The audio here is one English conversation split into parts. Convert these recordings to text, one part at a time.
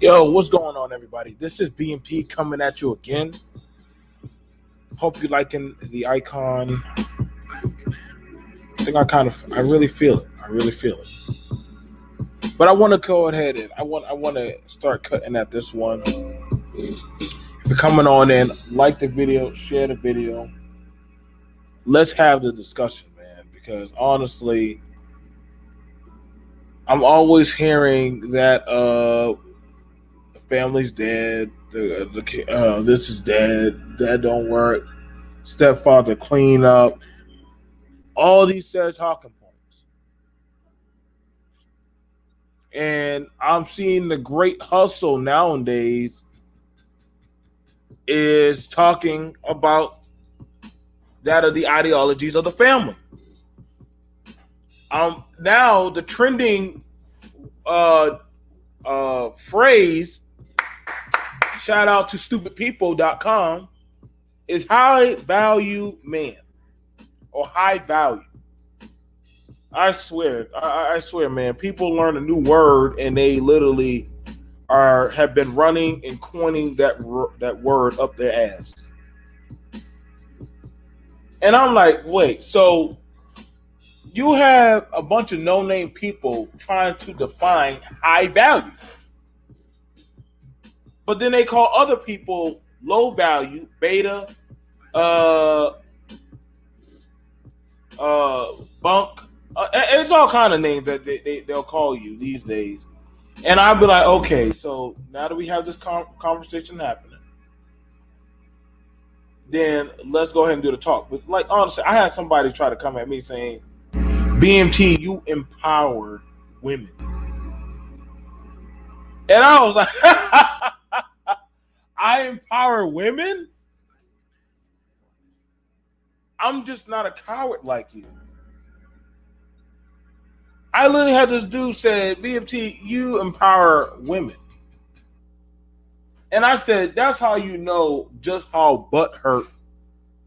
Yo, what's going on, everybody? This is BMT coming at you again. Hope you're liking the icon. I think I really feel it. But I want to go ahead and I want to start cutting at this one. If you're coming on in, like the video, share the video. Let's have the discussion, man. Because honestly, I'm always hearing that the family's dead. This is dead. Dad don't work. Stepfather clean up. All these sad talking points. And I'm seeing the great hustle nowadays is talking about that of the ideologies of the family. Now the trending phrase, shout out to stupidpeople.com, is high value man or high value. I swear, man. People learn a new word and they literally have been running and coining that word up their ass. And I'm like, wait, so you have a bunch of no-name people trying to define high value, but then they call other people low value, beta, bunk. It's all kind of names that they'll call you these days. And I'll be like, okay, so now that we have this conversation happening, then let's go ahead and do the talk. But like, honestly, I had somebody try to come at me saying, BMT, you empower women. And I was like, I empower women? I'm just not a coward like you. I literally had this dude say, BMT, you empower women. And I said, that's how you know just how butthurt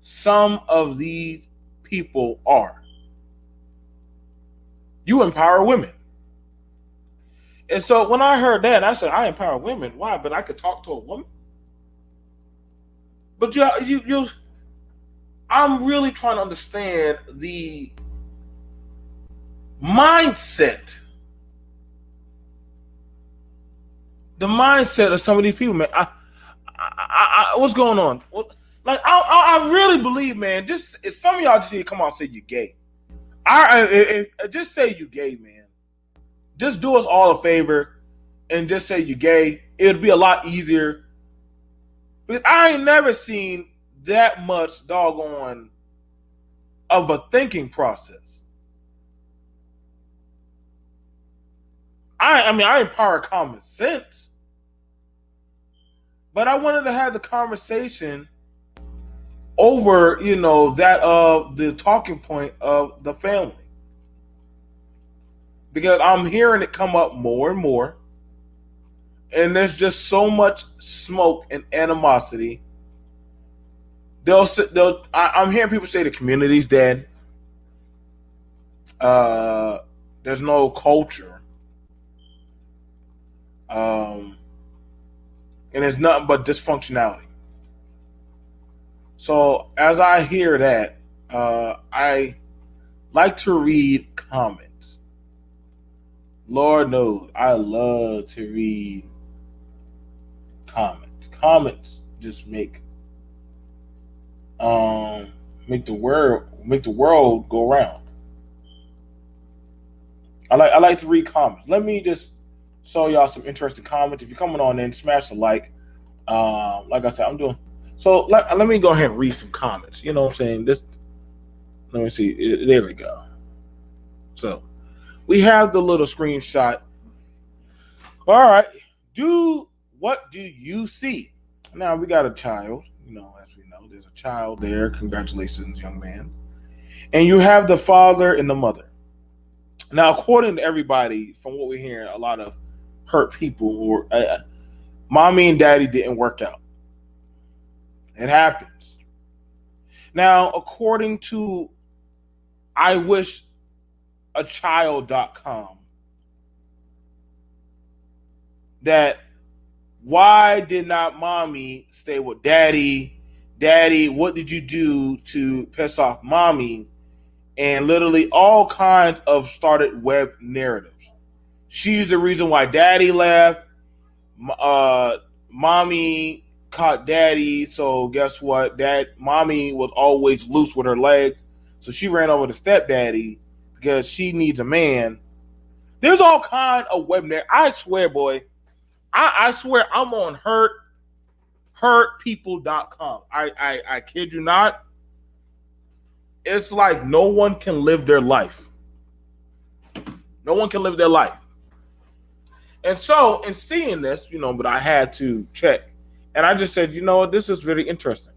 some of these people are. You empower women. And so when I heard that, I said, I empower women. Why? But I could talk to a woman. But I'm really trying to understand the mindset. The mindset of some of these people, man. What's going on? Like, I really believe, man. Just if some of y'all just need to come out and say you're gay. Just say you gay, man. Just do us all a favor and just say you gay. It'd be a lot easier. Because I ain't never seen that much doggone of a thinking process. I mean, I empower common sense. But I wanted to have the conversation over, that of the talking point of the family. Because I'm hearing it come up more and more. And there's just so much smoke and animosity. I'm hearing people say the community's dead. There's no culture. And it's nothing but dysfunctionality. So as I hear that, I like to read comments. Lord knows I love to read comments. Comments just make the world go round. I like to read comments. Let me just show y'all some interesting comments. If you're coming on in, smash the like. Like I said, I'm doing. So let me go ahead and read some comments. You know what I'm saying? Let me see. There we go. So we have the little screenshot. All right. What do you see? Now we got a child. As we know, there's a child there. Congratulations, young man. And you have the father and the mother. Now, according to everybody, from what we're hearing, a lot of hurt people, or mommy and daddy didn't work out. It happens. Now, according to iwishachild.com, that why did not mommy stay with daddy? Daddy, what did you do to piss off mommy? And literally all kinds of started web narratives. She's the reason why daddy left. Mommy caught daddy, so guess what? Mommy was always loose with her legs, so she ran over to stepdaddy because she needs a man. There's all kind of web narratives. I swear, boy. I swear I'm on hurtpeople.com. I kid you not. It's like no one can live their life. No one can live their life. And so in seeing this, but I had to check. And I just said, this is very interesting.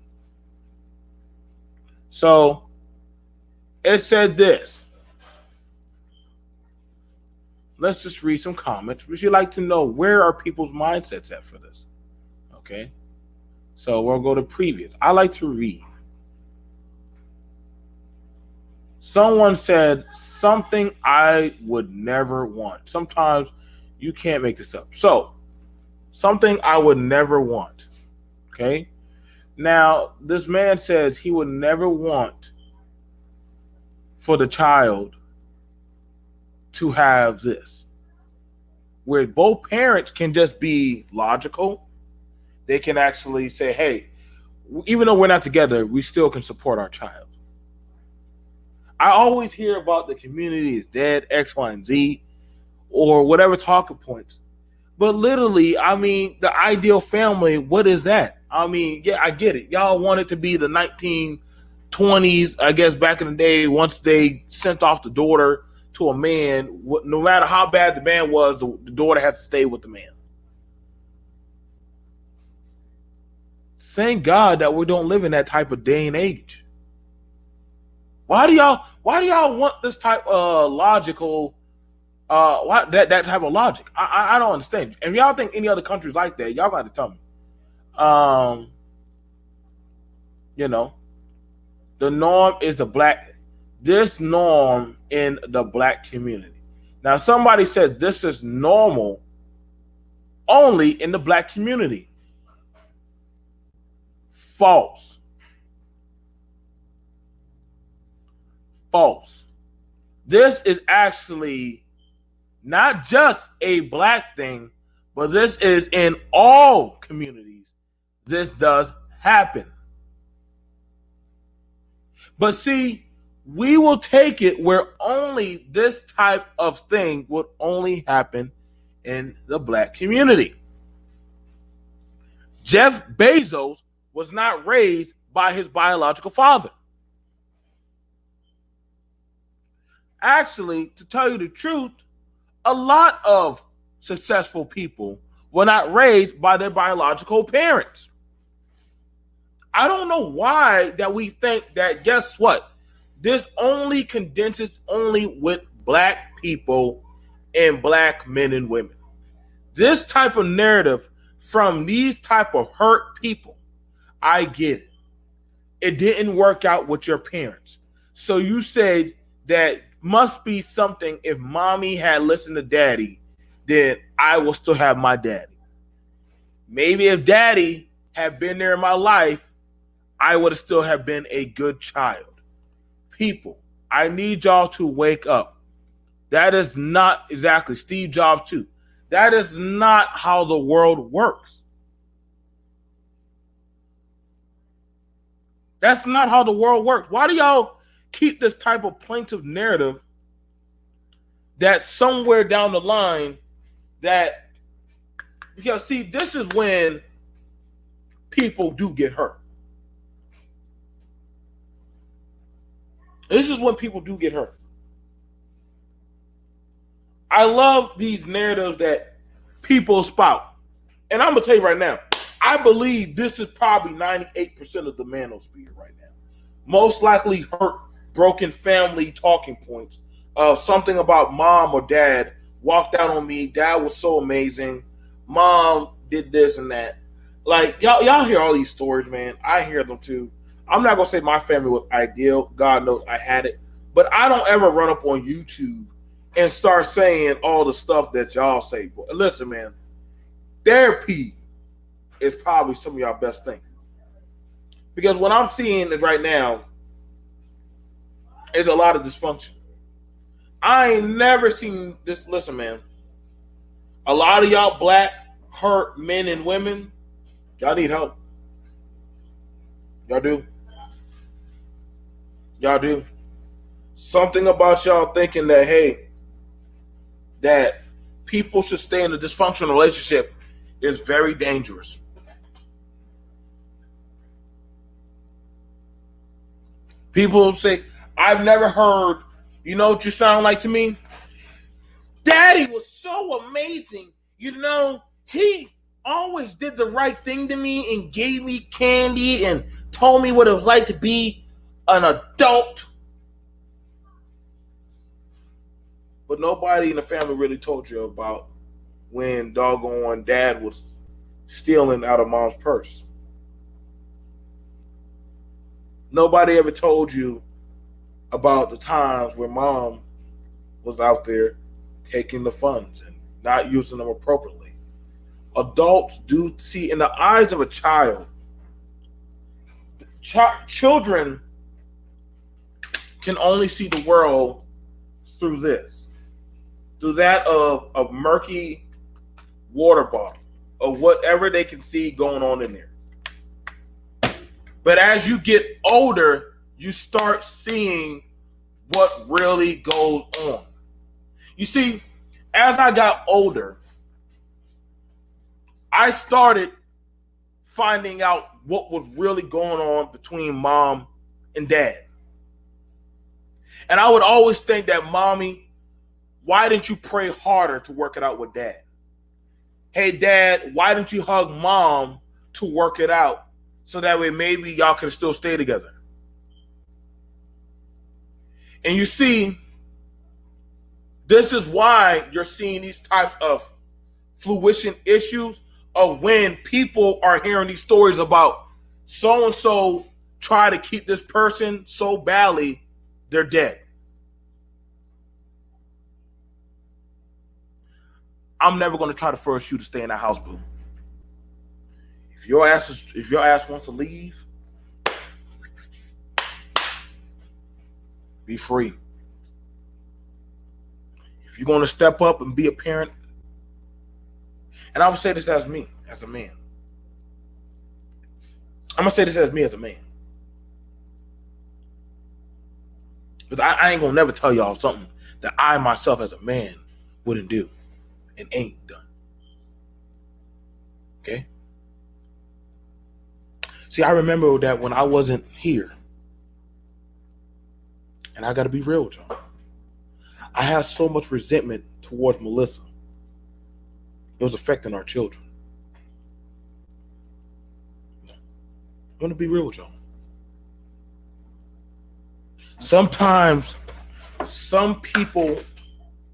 So it said this. Let's just read some comments. Would you like to know where are people's mindsets at for this? Okay. So we'll go to previous. I like to read. Someone said something I would never want. Sometimes you can't make this up. So, something I would never want. Okay? Now, this man says he would never want for the child to have this. Where both parents can just be logical. They can actually say, hey, even though we're not together, we still can support our child. I always hear about the community is dead, X, Y, and Z, or whatever talking points. But literally, I mean, the ideal family, what is that? I mean, yeah, I get it. Y'all want it to be the 1920s, I guess, back in the day, once they sent off the daughter to a man, no matter how bad the man was, the daughter has to stay with the man. Thank God that we don't live in that type of day and age. Why do y'all want this type of logical that type of logic? I don't understand. And if y'all think any other countries like that, y'all got to tell me. The norm is this norm in the black community. Now somebody says this is normal only in the black community. False. False. This is actually not just a black thing, but this is in all communities. This does happen. But see, we will take it where only this type of thing would only happen in the black community. Jeff Bezos was not raised by his biological father. Actually, to tell you the truth, a lot of successful people were not raised by their biological parents. I don't know why that we think that, guess what? This only condenses only with black people and black men and women. This type of narrative from these type of hurt people, I get it. It didn't work out with your parents. So you said that must be something. If mommy had listened to daddy, then I will still have my daddy. Maybe if daddy had been there in my life, I would have still have been a good child. People, I need y'all to wake up. That is not exactly Steve Jobs too. That is not how the world works. That's not how the world works. Why do y'all keep this type of plaintive narrative that somewhere down the line that, because see, this is when people do get hurt. This is when people do get hurt. I love these narratives that people spout. And I'm going to tell you right now, I believe this is probably 98% of the manosphere right now. Most likely hurt, broken family talking points of something about mom or dad walked out on me. Dad was so amazing. Mom did this and that. Like, y'all hear all these stories, man. I hear them too. I'm not going to say my family was ideal. God knows I had it. But I don't ever run up on YouTube and start saying all the stuff that y'all say. But listen, man, therapy is probably some of y'all best thing. Because what I'm seeing right now is a lot of dysfunction. I ain't never seen this. Listen, man, a lot of y'all black hurt men and women, y'all need help. Y'all do. Y'all do. Something about y'all thinking that, hey, that people should stay in a dysfunctional relationship is very dangerous. People say, I've never heard, you know what you sound like to me? Daddy was so amazing. You know, he always did the right thing to me and gave me candy and told me what it was like to be an adult. But nobody in the family really told you about when doggone dad was stealing out of mom's purse. Nobody ever told you about the times where mom was out there taking the funds and not using them appropriately. Adults do see, in the eyes of a child, children can only see the world through this, through that of a murky water bottle, or whatever they can see going on in there. But as you get older, you start seeing what really goes on. You see, as I got older, I started finding out what was really going on between mom and dad. And I would always think that, mommy, why didn't you pray harder to work it out with dad? Hey, dad, why didn't you hug mom to work it out so that way maybe y'all can still stay together? And you see, this is why you're seeing these types of fruition issues of when people are hearing these stories about so-and-so try to keep this person so badly, they're dead. I'm never going to try to force you to stay in that house, boo. If your ass wants to leave, be free. If you're going to step up and be a parent, and I would say this as me, as a man. I'm going to say this as me as a man. Because I ain't going to never tell y'all something that I myself as a man wouldn't do and ain't done. Okay? See, I remember that when I wasn't here, and I got to be real with y'all, I had so much resentment towards Melissa. It was affecting our children. I'm going to be real with y'all. Sometimes some people,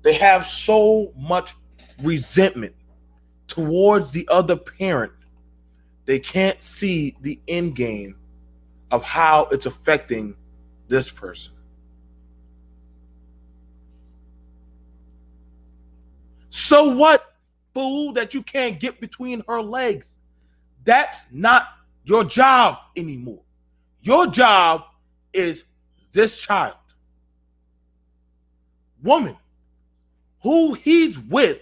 they have so much resentment towards the other parent, they can't see the end game of how it's affecting this person. So what, fool, that you can't get between her legs? That's not your job anymore. Your job is this child. Woman, who he's with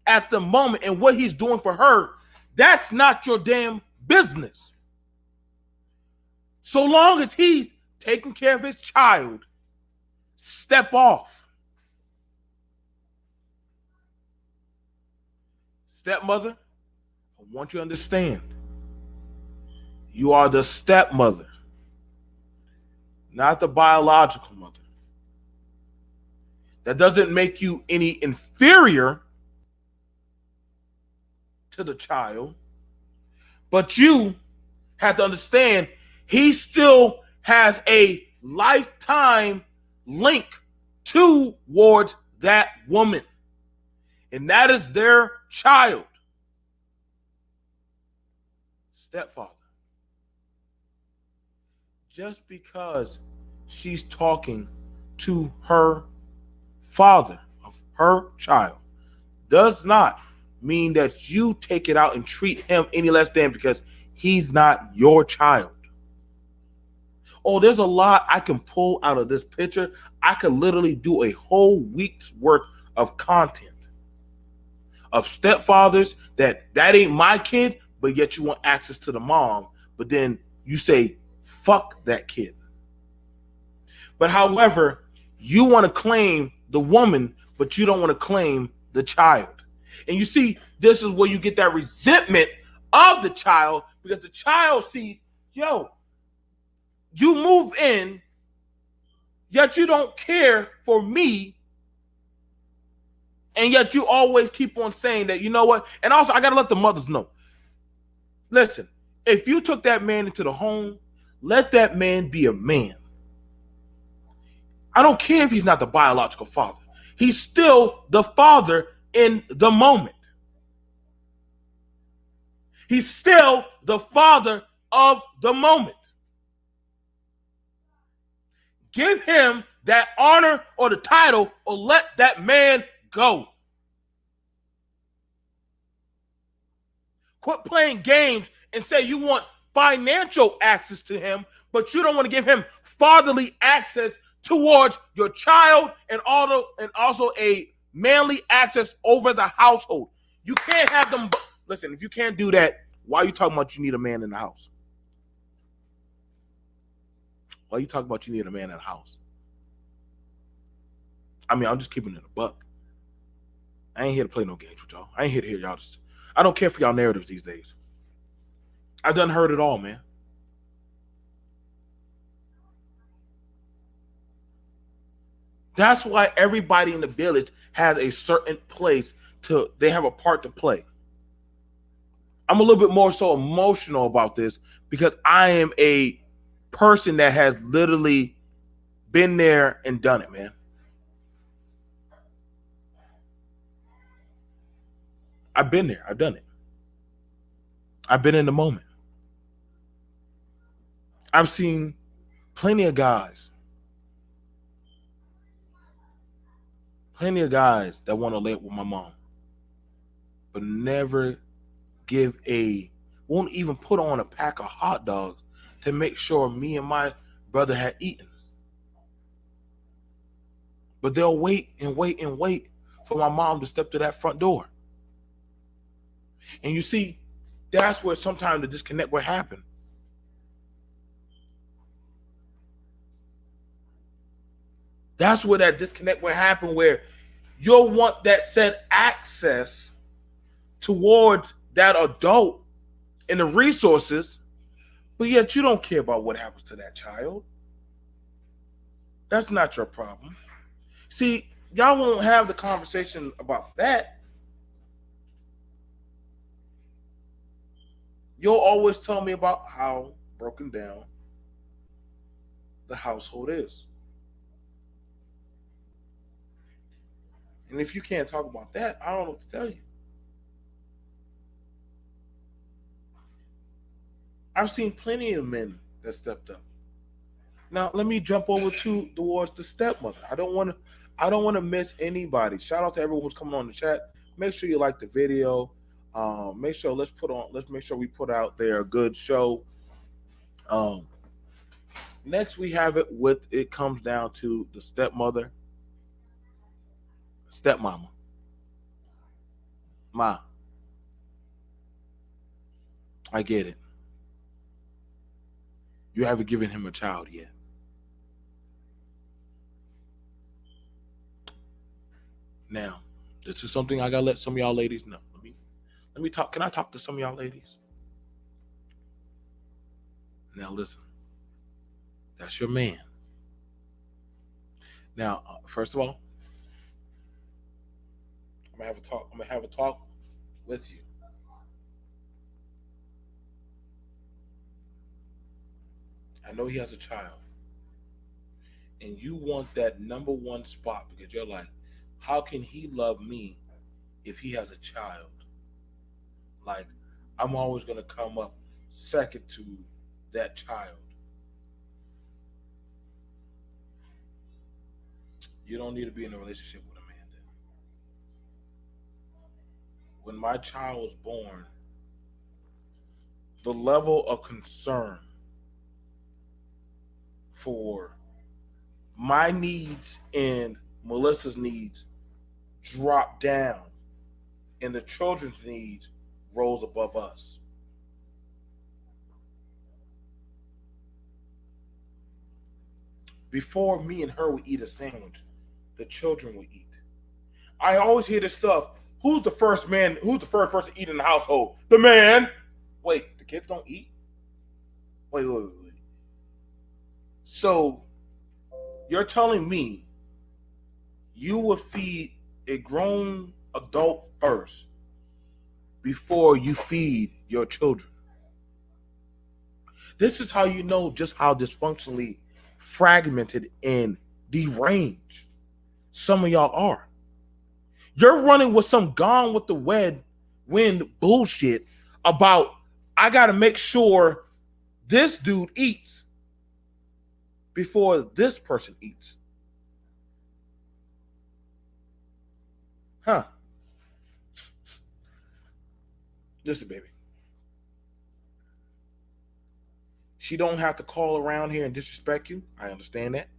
at the moment and what he's doing for her, that's not your damn business. So long as he's taking care of his child, step off. Stepmother, I want you to understand, you are the stepmother, not the biological mother. That doesn't make you any inferior to the child, but you have to understand he still has a lifetime link towards that woman, and that is their child. Stepfather. Just because she's talking to her father of her child does not mean that you take it out and treat him any less than because he's not your child. Oh, there's a lot I can pull out of this picture. I could literally do a whole week's worth of content of stepfathers that ain't my kid, but yet you want access to the mom, but then you say, fuck that kid. But however, you want to claim the woman, but you don't want to claim the child. And you see, this is where you get that resentment of the child, because the child sees, yo, you move in, yet you don't care for me, and yet you always keep on saying that, you know what? And also, I got to let the mothers know. Listen, if you took that man into the home, let that man be a man. I don't care if he's not the biological father. He's still the father in the moment. He's still the father of the moment. Give him that honor or the title, or let that man go. Quit playing games and say you want financial access to him, but you don't want to give him fatherly access towards your child, and also a manly access over the household. You can't have them. Listen, if you can't do that, why are you talking about you need a man in the house? Why are you talking about you need a man in the house? I mean, I'm just keeping it a buck. I ain't here to play no games with y'all. I ain't here to hear y'all. I don't care for y'all narratives these days. I've done heard it all, man. That's why everybody in the village has a certain place they have a part to play. I'm a little bit more so emotional about this because I am a person that has literally been there and done it, man. I've been there. I've done it. I've been in the moment. I've seen plenty of guys that want to lay up with my mom. but never won't even put on a pack of hot dogs to make sure me and my brother had eaten. But they'll wait and wait and wait for my mom to step to that front door. And you see, that's where sometimes the disconnect will happen. That's where that disconnect will happen, where you'll want that said access towards that adult and the resources, but yet you don't care about what happens to that child. That's not your problem. See, y'all won't have the conversation about that. You'll always tell me about how broken down the household is. And if you can't talk about that, I don't know what to tell you. I've seen plenty of men that stepped up. Now let me jump over towards the stepmother. I don't want to miss anybody. Shout out to everyone who's coming on the chat. Make sure you like the video. Make sure let's make sure we put out there a good show. Next we have it comes down to the stepmother, stepmama. Ma, I get it. You haven't given him a child yet. Now, this is something I gotta let some of y'all ladies know. Let me talk. Can I talk to some of y'all ladies? Now listen. That's your man. Now, first of all, I'm gonna have a talk with you. I know he has a child, and you want that number one spot because you're like, how can he love me if he has a child? Like, I'm always gonna come up second to that child. You don't need to be in a relationship with a man then. When my child was born, the level of concern for my needs and Melissa's needs dropped down, and the children's needs rose above us. Before me and her would eat a sandwich, the children would eat. I always hear this stuff. Who's the first person to eat in the household? The man. Wait, the kids don't eat? Wait. So you're telling me you will feed a grown adult first before you feed your children? This is how you know just how dysfunctionally fragmented and deranged some of y'all are. You're running with some gone with the wind bullshit about, I got to make sure this dude eats before this person eats. Huh. Listen, baby. She don't have to call around here and disrespect you. I understand that.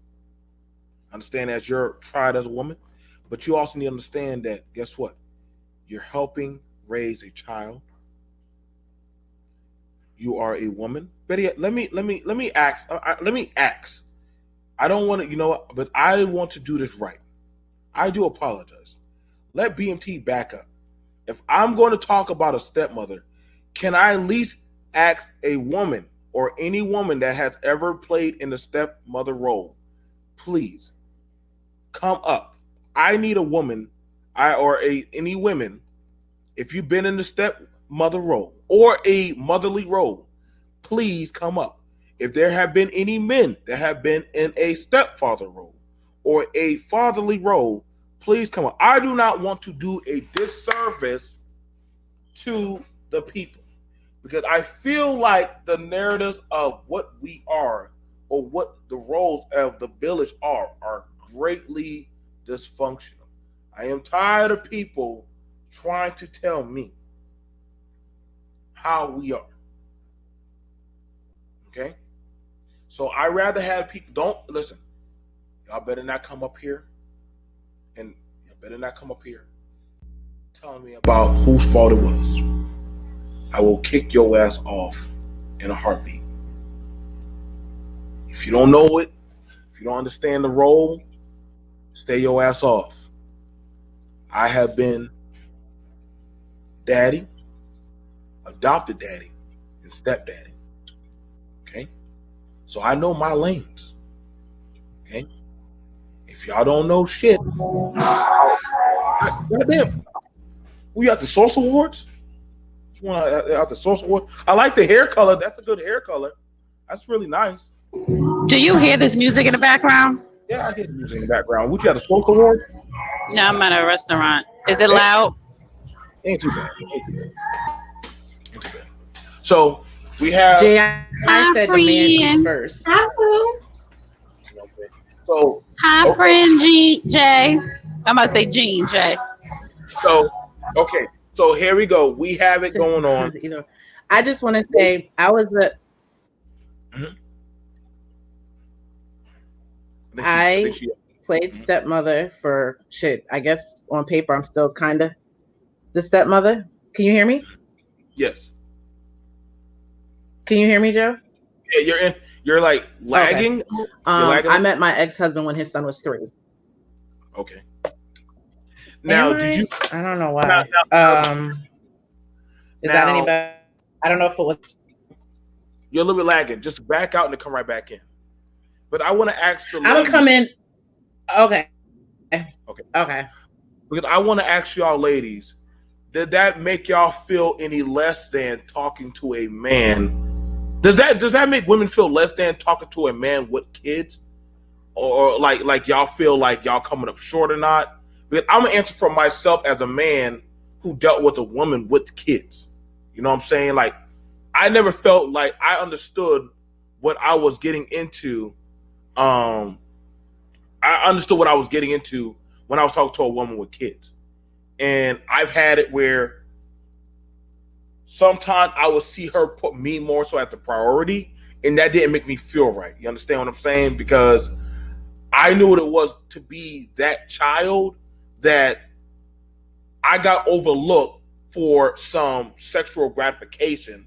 I understand that you're tried as a woman. But you also need to understand that, guess what? You're helping raise a child. You are a woman. Better yet, let me ask. Let me ask. I don't want to, but I want to do this right. I do apologize. Let BMT back up. If I'm going to talk about a stepmother, can I at least ask a woman or any woman that has ever played in the stepmother role, please come up. I need a woman, any women, if you've been in the stepmother role or a motherly role, please come up. If there have been any men that have been in a stepfather role or a fatherly role, please come up. I do not want to do a disservice to the people because I feel like the narratives of what we are or what the roles of the village are greatly dysfunctional. I am tired of people trying to tell me how we are. Okay? So I rather have people, don't listen, y'all better not come up here and y'all better not come up here telling me about whose fault it was. I will kick your ass off in a heartbeat. If you don't know it, if you don't understand the role, stay your ass off. I have been daddy, adopted daddy, and stepdaddy. Okay? So I know my lanes. Okay? If y'all don't know shit, goddamn. We at the Source Awards? You want at the Source Awards? I like the hair color. That's a good hair color. That's really nice. Do you hear this music in the background? Yeah, I hear the music in the background. Would you at the Source Awards? No, I'm at a restaurant. Is it loud? Ain't too bad. Ain't too bad. Ain't too bad. So we have. Jay, I said the man eats first. So hi, friend Jay. I'm about to say Jean Jay. So okay. So here we go. We have it going on. I just want to say I was I played stepmother for shit. I guess on paper I'm still kind of the stepmother. Can you hear me? Yes. Can you hear me, Joe? Yeah, you're in. You're like lagging. Okay. You're lagging. I met my ex-husband when his son was 3. Okay. Now, did you? I don't know why. Is that any better? I don't know if it was. You're a little bit lagging. Just back out and then come right back in. But I want to ask the. I'm coming. Okay. Okay. Okay. Because I want to ask y'all, ladies, did that make y'all feel any less than talking to a man? Does that make women feel less than talking to a man with kids, or like y'all feel like y'all coming up short or not? Because I'm gonna answer for myself as a man who dealt with a woman with kids. You know what I'm saying? Like, I never felt like I understood what I was getting into. I understood what I was getting into when I was talking to a woman with kids. And I've had it where sometimes I would see her put me more so at the priority, and that didn't make me feel right. You understand what I'm saying? Because I knew what it was to be that child that I got overlooked for some sexual gratification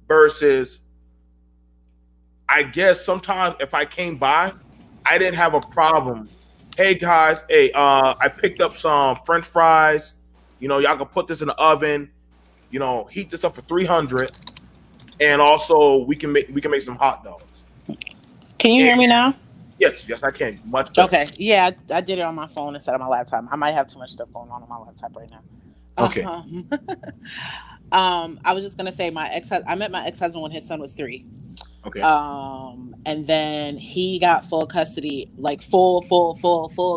versus, I guess sometimes if I came by, I didn't have a problem. Hey guys, I picked up some French fries. You know, y'all can put this in the oven. You know, heat this up for 300, and also we can make some hot dogs. Can you hear me now? Yes, I can. Much better. Okay, yeah, I did it on my phone instead of my laptop. I might have too much stuff going on my laptop right now. Okay. I was just gonna say I met my ex-husband when his son was 3. Okay. And then he got full custody, like full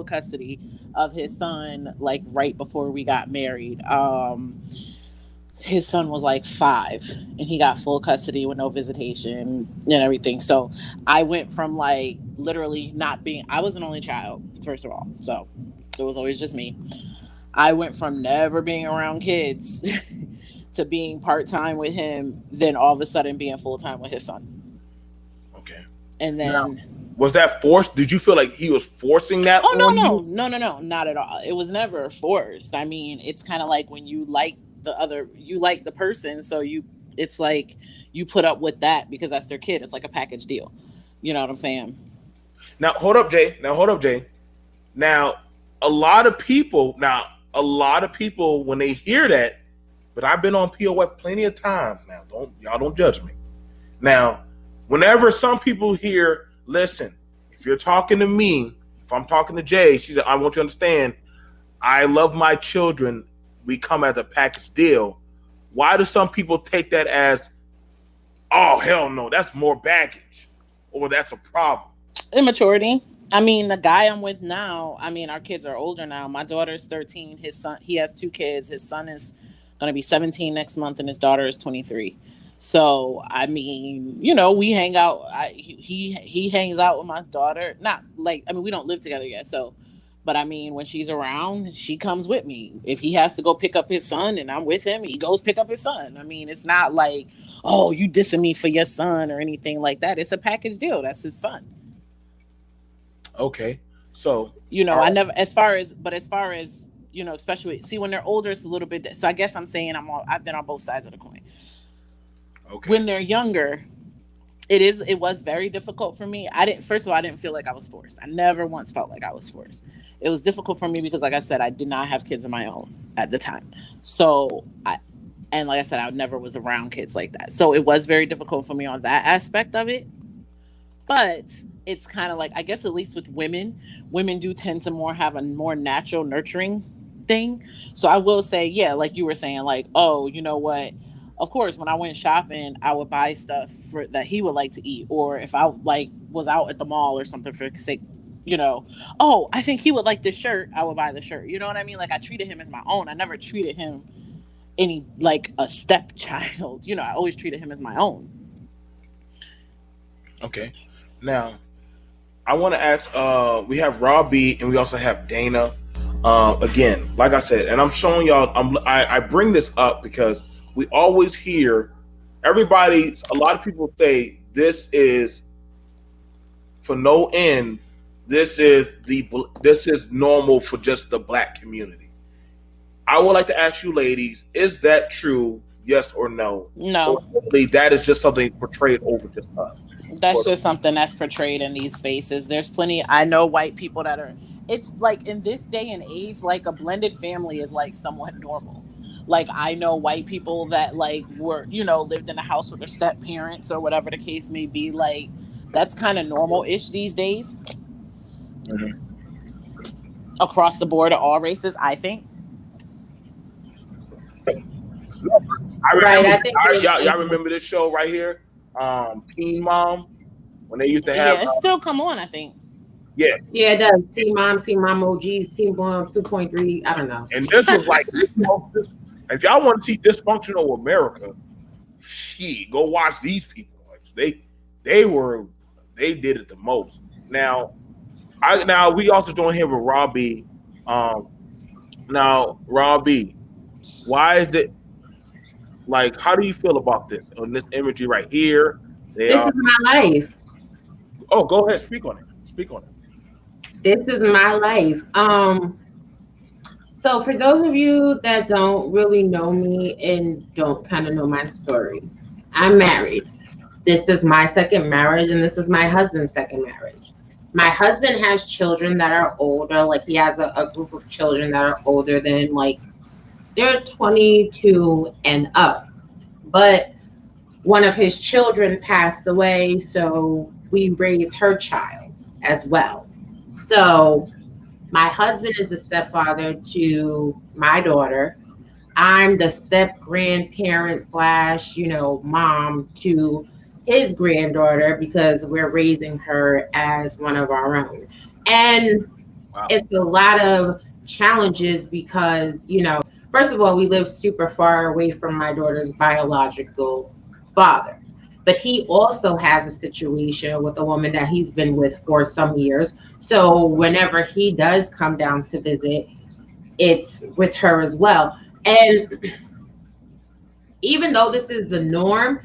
custody of his son, like right before we got married. His son was like 5 and he got full custody with no visitation and everything. So I went from like literally I was an only child, first of all. So it was always just me. I went from never being around kids to being part-time with him, then all of a sudden being full-time with his son. Okay. And then now, was that forced? Did you feel like he was forcing that? Oh, no, not at all. It was never forced. I mean, it's kind of like when you like the person, so it's like you put up with that because that's their kid. It's like a package deal. You know what I'm saying? Now hold up, Jay. Now a lot of people when they hear that, but I've been on POF plenty of times now. Y'all don't judge me. Now, whenever some people hear, listen, if you're talking to me, if I'm talking to Jay, she said, I want you to understand, I love my children. We come as a package deal. Why do some people take that as, oh, hell no, that's more baggage, or that's a problem? Immaturity. I mean, the guy I'm with now, I mean, our kids are older now. My daughter's 13. His son, he has 2 kids. His son is going to be 17 next month, and his daughter is 23. So, I mean, you know, we hang out. He hangs out with my daughter. Not like, I mean, we don't live together yet. So, But I mean, when she's around, she comes with me. If he has to go pick up his son and I'm with him, he goes pick up his son. I mean, it's not like, oh, you dissing me for your son or anything like that. It's a package deal. That's his son. Okay. So, You know, all I right. never, as far as, you know, especially, see, when they're older, it's a little bit, so I guess I'm saying I've been on both sides of the coin. Okay. When they're younger, it was very difficult for me. First of all, I didn't feel like I was forced. I never once felt like I was forced. It was difficult for me because, like I said, I did not have kids of my own at the time. So and like I said, I never was around kids like that. So it was very difficult for me on that aspect of it. But it's kind of like, I guess, at least with women do tend to more have a more natural nurturing thing. So I will say, yeah, like you were saying, like, oh, you know what, of course, when I went shopping, I would buy stuff for that he would like to eat, or if I like was out at the mall or something for sake, you know, oh, I think he would like this shirt, I would buy the shirt. You know what I mean? Like, I treated him as my own. I never treated him any like a stepchild. You know, I always treated him as my own. Okay. Now, I want to ask. We have Robbie and we also have Dana. Again, like I said, and I'm showing y'all. I bring this up because we always hear everybody. A lot of people say this is for no end. This is normal for just the black community. I would like to ask you, ladies, is that true? Yes or no? Or No, simply that is just something portrayed over just us. that's just something that's portrayed in these spaces. There's plenty. I know white people that are. It's like in this day and age, like a blended family is like somewhat normal. Like, I know white people that like were, you know, lived in a house with their step parents or whatever the case may be. Like, that's kind of normal ish these days Mhm. across the board of all races, I think. I Right. remember. I think it is. Y'all remember this show right here, Teen Mom, when they used to have, Yeah, it's still come on, I think. yeah. Yeah, it does. Team Mom OGs, Team Bomb 2.3. I don't know. And this was like, if y'all want to see dysfunctional America, go watch these people. Like, they were, they did it the most. Now we also doing here with Robbie. Um, now Robbie, why is it like? How do you feel about this on this imagery right here? They This are. is my life. Oh, go ahead, speak on it. Speak on it. This is my life. So for those of you that don't really know me and don't kind of know my story, I'm married. This is my second marriage, and this is my husband's second marriage. My husband has children that are older, like he has a group of children that are older than like they're 22 and up. But one of his children passed away, so we raised her child as well. So my husband is the stepfather to my daughter. I'm the step grandparent slash, mom to his granddaughter because we're raising her as one of our own. And Wow. it's a lot of challenges because, first of all, we live super far away from my daughter's biological father. But he also has a situation with a woman that he's been with for some years. So whenever he does come down to visit, it's with her as well. And even though this is the norm,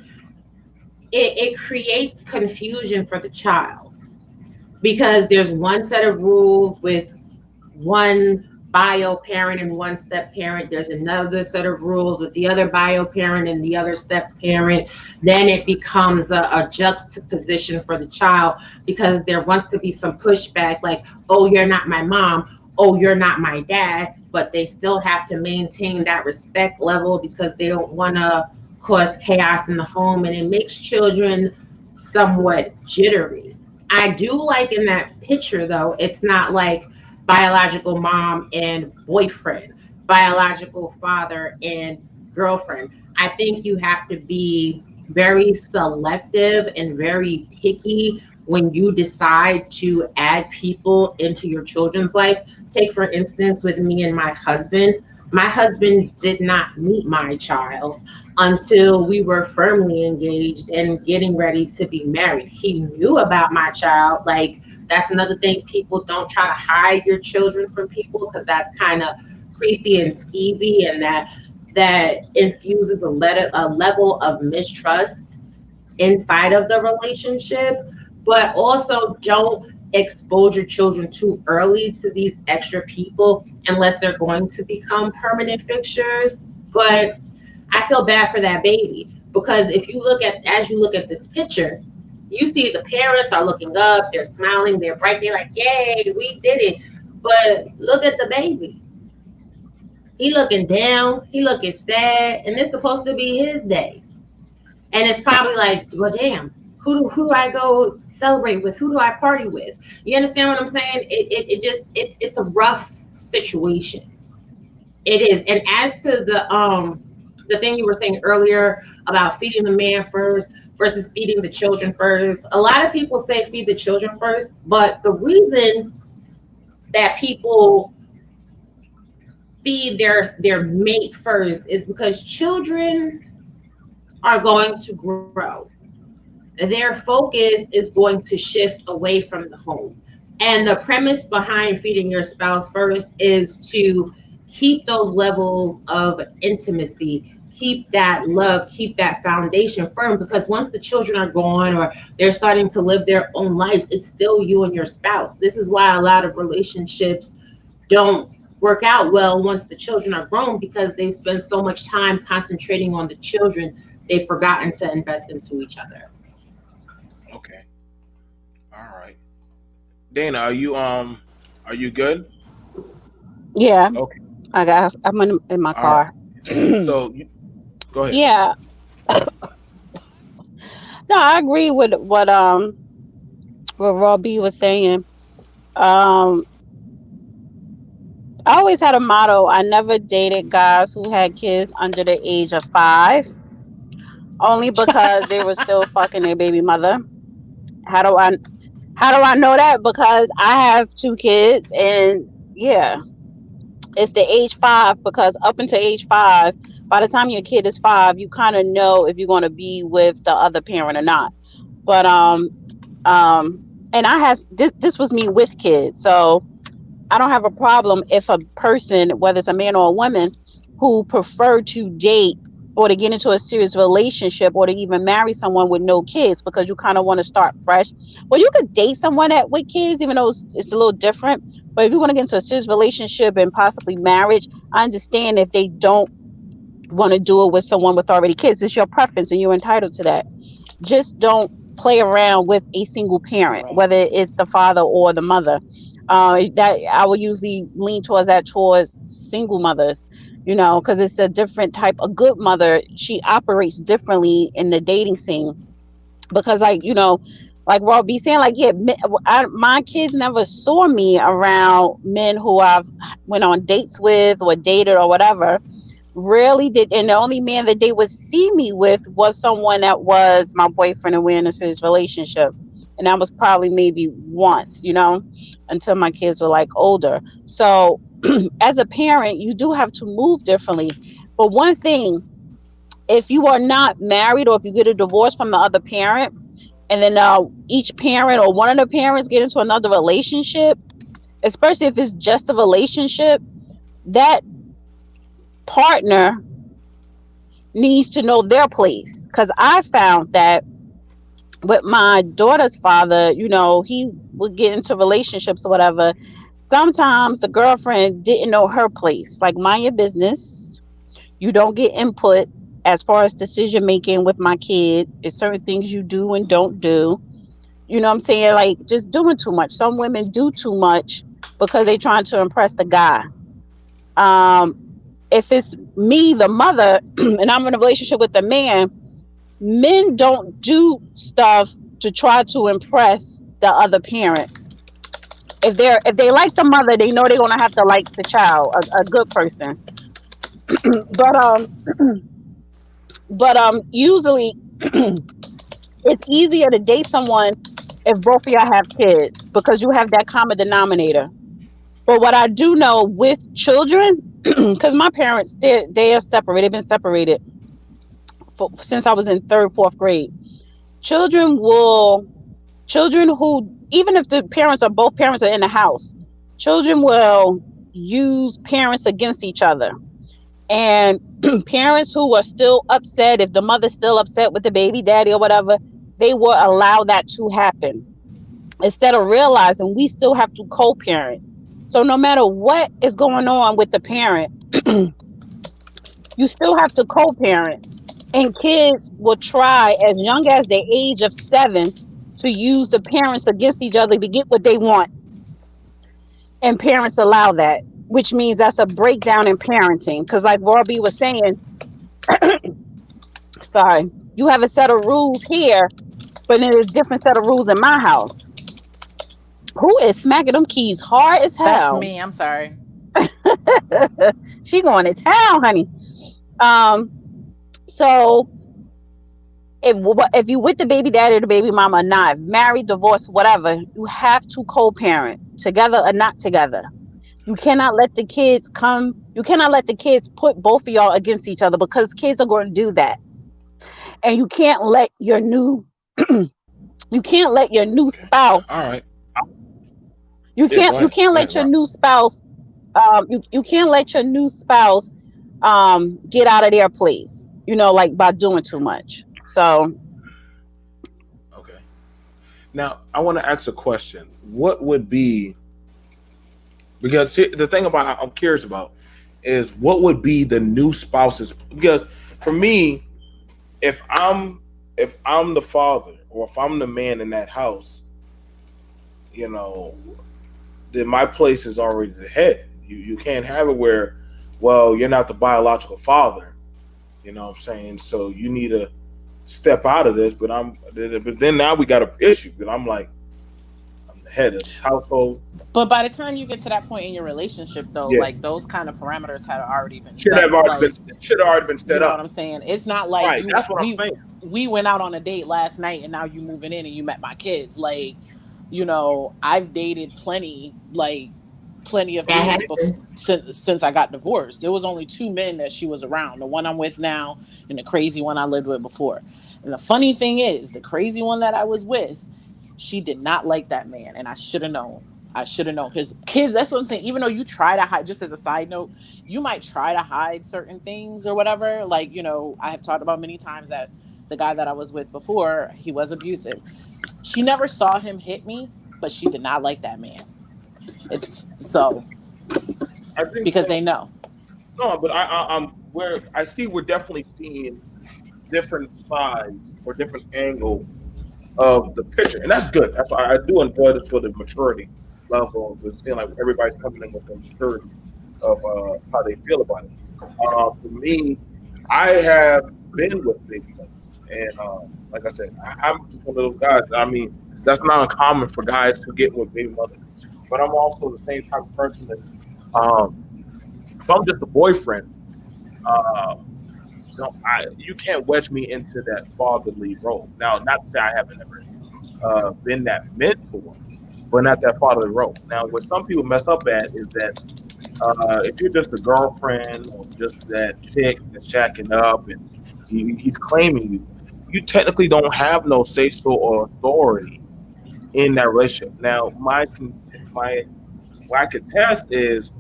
it creates confusion for the child because there's one set of rules with one bio parent and one step parent. There's another set of rules with the other bio parent and the other step parent. Then it becomes a juxtaposition for the child because there wants to be some pushback like, oh, you're not my mom. Oh, you're not my dad. But they still have to maintain that respect level because they don't want to cause chaos in the home. And it makes children somewhat jittery. I do like in that picture, though, it's not like biological mom and boyfriend, biological father and girlfriend. I think you have to be very selective and very picky when you decide to add people into your children's life. Take, for instance, with me and my husband did not meet my child until we were firmly engaged and getting ready to be married. He knew about my child like That's another thing. People don't try to hide your children from people because that's kind of creepy and skeevy, and that infuses a level of mistrust inside of the relationship. But also, don't expose your children too early to these extra people unless they're going to become permanent fixtures. But I feel bad for that baby, because if you look at as you look at this picture, you see the parents are looking up, they're smiling, they're bright, they're like, "Yay, we did it!" But look at the baby. He looking down, he looking sad, and it's supposed to be his day. And it's probably like, well, damn, who do I go celebrate with? Who do I party with? You understand what I'm saying? It's a rough situation. It is. And as to the thing you were saying earlier about feeding the man first versus feeding the children first, a lot of people say feed the children first, but the reason that people feed their mate first is because children are going to grow. Their focus is going to shift away from the home. And the premise behind feeding your spouse first is to keep those levels of intimacy, keep that love, keep that foundation firm. Because once the children are gone or they're starting to live their own lives, it's still you and your spouse. This is why a lot of relationships don't work out well once the children are grown, because they spend so much time concentrating on the children, they've forgotten to invest into each other. Okay. All right. Dana, are you good? Yeah, Okay. I'm in my All right. car. So go ahead. Yeah, no, I agree with what Robbie was saying. Um, I always had a motto. I never dated guys who had kids under the age of 5, only because they were still fucking their baby mother. How do I how do I know that? Because I have 2 kids, and yeah, it's the age 5, because up until age 5, by the time your kid is 5, you kind of know if you're going to be with the other parent or not. But um and I have this was me with kids. So I don't have a problem if a person, whether it's a man or a woman, who prefer to date or to get into a serious relationship or to even marry someone with no kids, because you kind of want to start fresh. Well, you could date someone that with kids, even though it's a little different. But if you want to get into a serious relationship and possibly marriage, I understand if they don't want to do it with someone with already kids. It's your preference and you're entitled to that. Just don't play around with a single parent, Right. whether it's the father or the mother. That I would usually lean towards that, towards single mothers, because it's a different type. A good mother, she operates differently in the dating scene, because, like, like Rob be saying, like, yeah, my kids never saw me around men who I've went on dates with or dated or whatever. Rarely did, and the only man that they would see me with was someone that was my boyfriend and we're in a serious relationship. And that was probably maybe once, until my kids were like older. So as a parent, you do have to move differently. But one thing, if you are not married or if you get a divorce from the other parent, and then each parent or one of the parents get into another relationship, especially if it's just a relationship, that partner needs to know their place. Because I found that with my daughter's father, he would get into relationships or whatever. Sometimes the girlfriend didn't know her place. Like, mind your business. You don't get input as far as decision making with my kid. There's certain things you do and don't do. You know what I'm saying? Like, just doing too much. Some women do too much because they're trying to impress the guy. Um, if it's me, the mother, and I'm in a relationship with the man, men don't do stuff to try to impress the other parent. If they like the mother, they know they're gonna have to like the child, a good person. But usually it's easier to date someone if both of y'all have kids, because you have that common denominator. But what I do know with children, because my parents, they are separated. They've been separated since I was in third, fourth grade. Children will children who, even if the parents or both parents are in the house, children will use parents against each other. And parents who are still upset, if the mother's still upset with the baby daddy or whatever, they will allow that to happen instead of realizing we still have to co-parent. So no matter what is going on with the parent, you still have to co-parent. And kids will try as young as the age of 7 to use the parents against each other to get what they want. And parents allow that, which means that's a breakdown in parenting. Because like Robbie was saying, sorry, you have a set of rules here, but then there's a different set of rules in my house. Who is smacking them keys hard as That's hell? me. I'm sorry. She going to town, honey. So if you with the baby daddy or the baby mama or not, married, divorced, whatever, you have to co-parent, together or not together. You cannot let the kids put both of y'all against each other, because kids are going to do that. And you can't let your new spouse. All right. You can't let your new spouse you can't let your new spouse get out of their place, like by doing too much. So Okay. Now I want to ask a question. What would be, because the thing about I'm curious about is what would be the new spouse's, because for me, if I'm the father or if I'm the man in that house, then my place is already the head. You can't have it where, well, you're not the biological father. You know what I'm saying? So you need to step out of this. But then now we got an issue. But I'm the head of this household. But by the time you get to that point in your relationship, though, like those kind of parameters had already been should set. have already been set you know up. what I'm saying? It's not like right. That's what I'm saying. We went out on a date last night and now you moving in and you met my kids. Like, I've dated plenty of dudes since I got divorced. There was only 2 men that she was around, the one I'm with now and the crazy one I lived with before. And the funny thing is, the crazy one that I was with, she did not like that man, and I should have known. His kids, that's what I'm saying. Even though you try to hide, just as a side note, you might try to hide certain things or whatever. Like, I have talked about many times that the guy that I was with before, he was abusive. She never saw him hit me, but she did not like that man. It's so because they know. No, but I see we're definitely seeing different sides or different angle of the picture, and that's good. That's why I do enjoy this for the maturity level. Of seeing like everybody's coming in with the maturity of how they feel about it. For me, I have been with baby mothers, and like I said, I'm just one of those guys. I mean, that's not uncommon for guys to get with baby mothers. But I'm also the same type of person that, if I'm just a boyfriend, you can't wedge me into that fatherly role. Now, not to say I haven't ever been that mentor, but not that fatherly role. Now, what some people mess up at is that if you're just a girlfriend or just that chick that's shacking up and he's claiming you, you technically don't have no say-so or authority in that relationship. Now, what I could test is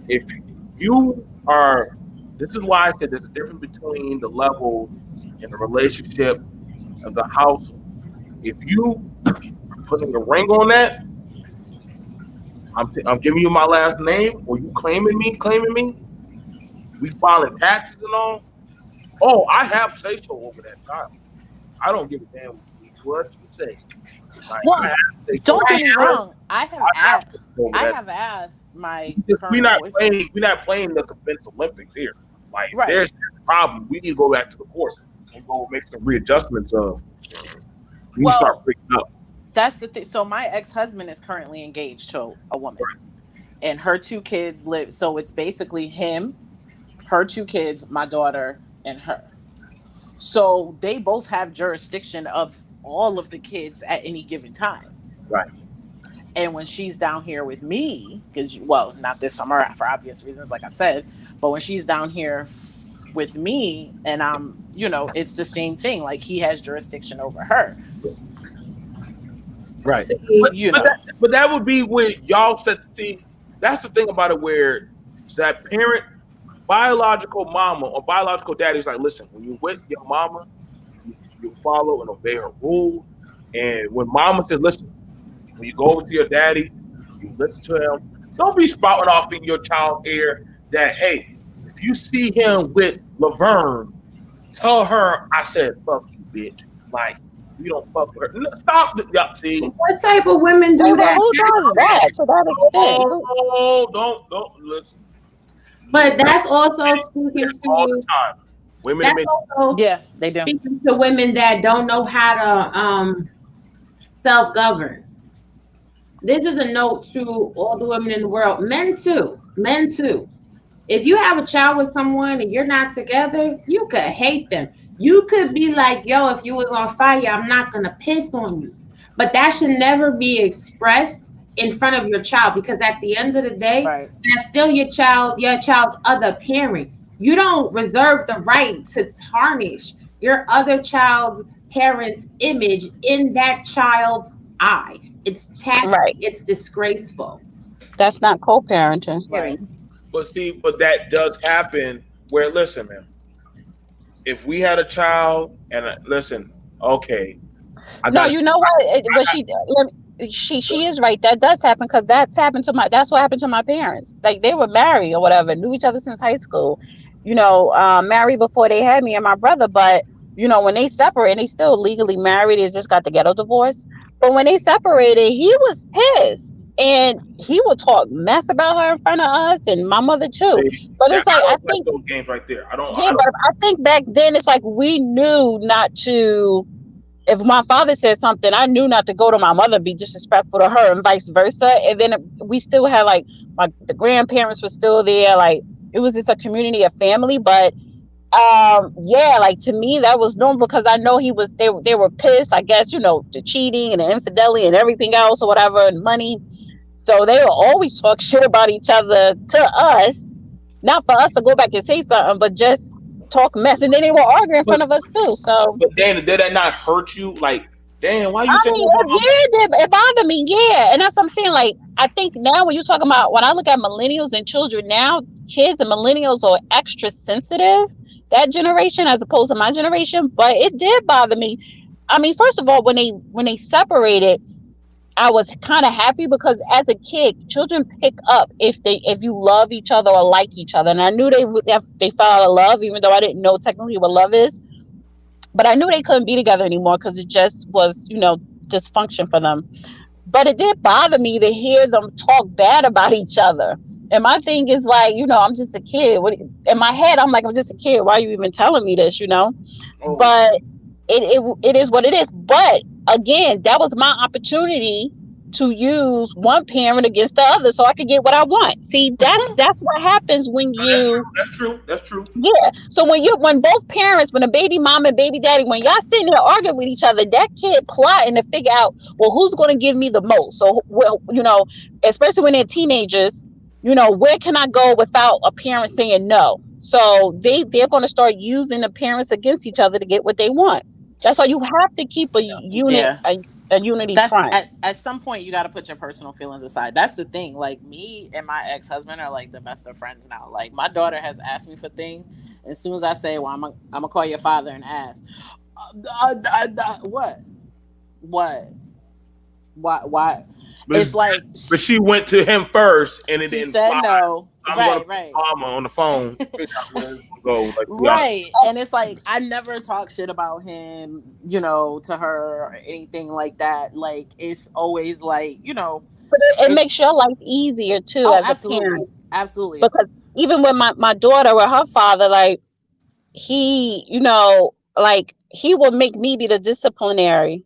if you are. This is why I said there's a difference between the levels in the relationship of the household. If you are putting a ring on that, I'm giving you my last name, or you claiming me, we filing taxes and all. Oh, I have say so over that child. I don't give a damn what you say. Well, don't get me wrong. I have asked my we're not playing the Defense Olympics here. Like, there's a problem. We need to go back to the court and go make some readjustments of. We start picking up. That's the thing. So my ex-husband is currently engaged to a woman, and her 2 kids live. So it's basically him, her 2 kids, my daughter, and her. So they both have jurisdiction of all of the kids at any given time. Right. And when she's down here with me, because, well, not this summer for obvious reasons, like I've said, but when she's down here with me and I'm, it's the same thing. Like, he has jurisdiction over her. Right. See, But, You but, know. but that would be when y'all said, see, that's the thing about it where that parent, biological mama or biological daddy is like, listen, when you're with your mama, you follow and obey her rules. And when mama says, listen, when you go over to your daddy, you listen to him. Don't be spouting off in your child's ear that, hey, if you see him with Laverne, tell her I said, fuck you, bitch. Like, you don't fuck with her. No, stop. Yeah, see? what type of women Wait, do but that? who does that to that extent? Oh, don't listen. But that's also speaking All the to time. Women and that's men. also Yeah, they do. speaking to women that don't know how to self-govern. This is a note to all the women in the world, men too, men too. If you have a child with someone and you're not together, you could hate them. You could be like, yo, if you was on fire, I'm not gonna piss on you. But that should never be expressed in front of your child, because at the end of the day, Right. that's still your child's other parent. You don't reserve the right to tarnish your other child's parent's image in that child's eye. It's tacky, Right. it's disgraceful. That's not co-parenting. Right. But see, but that does happen where, listen, man, if we had a child and listen, okay, I No, got you know what? But she is right. That does happen because that's what happened to my parents. Like they were married or whatever, knew each other since high school. Married before they had me and my brother. But when they separated, they still legally married. They just got the ghetto divorce. But when they separated, he was pissed, and he would talk mess about her in front of us and my mother too. But that. it's like I I don't like think, those games right there. I don't. yeah, but I think back then it's like we knew not to. If my father said something, I knew not to go to my mother, be disrespectful to her, and vice versa. And then we still had like the grandparents were still there. Like it was just a community of family. But yeah, like to me that was normal because I know they were pissed. I guess the cheating and the infidelity and everything else or whatever and money. So they will always talk shit about each other to us, not for us to go back and say something, but just talk mess. And then they were arguing in But, front of us too. So. but Dan, did that not hurt you? Like, damn, why you I saying mean, that? it bothered me, yeah. And that's what I'm saying. Like, I think now when you're talking about, when I look at millennials and children now, kids and millennials are extra sensitive, that generation, as opposed to my generation. But it did bother me. I mean, first of all, when they separated, I was kind of happy because as a kid, children pick up if you love each other or like each other. And I knew they fell out of love, even though I didn't know technically what love is. But I knew they couldn't be together anymore because it just was, dysfunction for them. But it did bother me to hear them talk bad about each other. And my thing is like, I'm just a kid. In my head, I'm like, I'm just a kid. Why are you even telling me this, Oh, But it is what it is. But again, that was my opportunity to use one parent against the other so I could get what I want. See, that's what happens when you. that's true. That's true. Yeah. So when both parents, when a baby mom and baby daddy, when y'all sitting there arguing with each other, that kid plotting to figure out, well, who's going to give me the most? So, well, especially when they're teenagers, where can I go without a parent saying no? So they're going to start using the parents against each other to get what they want. That's why you have to keep a unit, Yeah. a unity That's front. at some point you got to put your personal feelings aside. That's the thing. Like me and my ex-husband are like the best of friends now. Like my daughter has asked me for things. As soon as I say, well, I'm gonna call your father and ask, what? Why? It's like But she went to him first, and it he didn't said fly. no. I'm Right, gonna right. put mama on the phone. Figure out where it's gonna go. Like, Right. And it's like I never talk shit about him, to her or anything like that. Like it's always like, But it makes your life easier too as a absolutely. parent. Absolutely. Because even with my daughter with her father, like he, like he will make me be the disciplinary.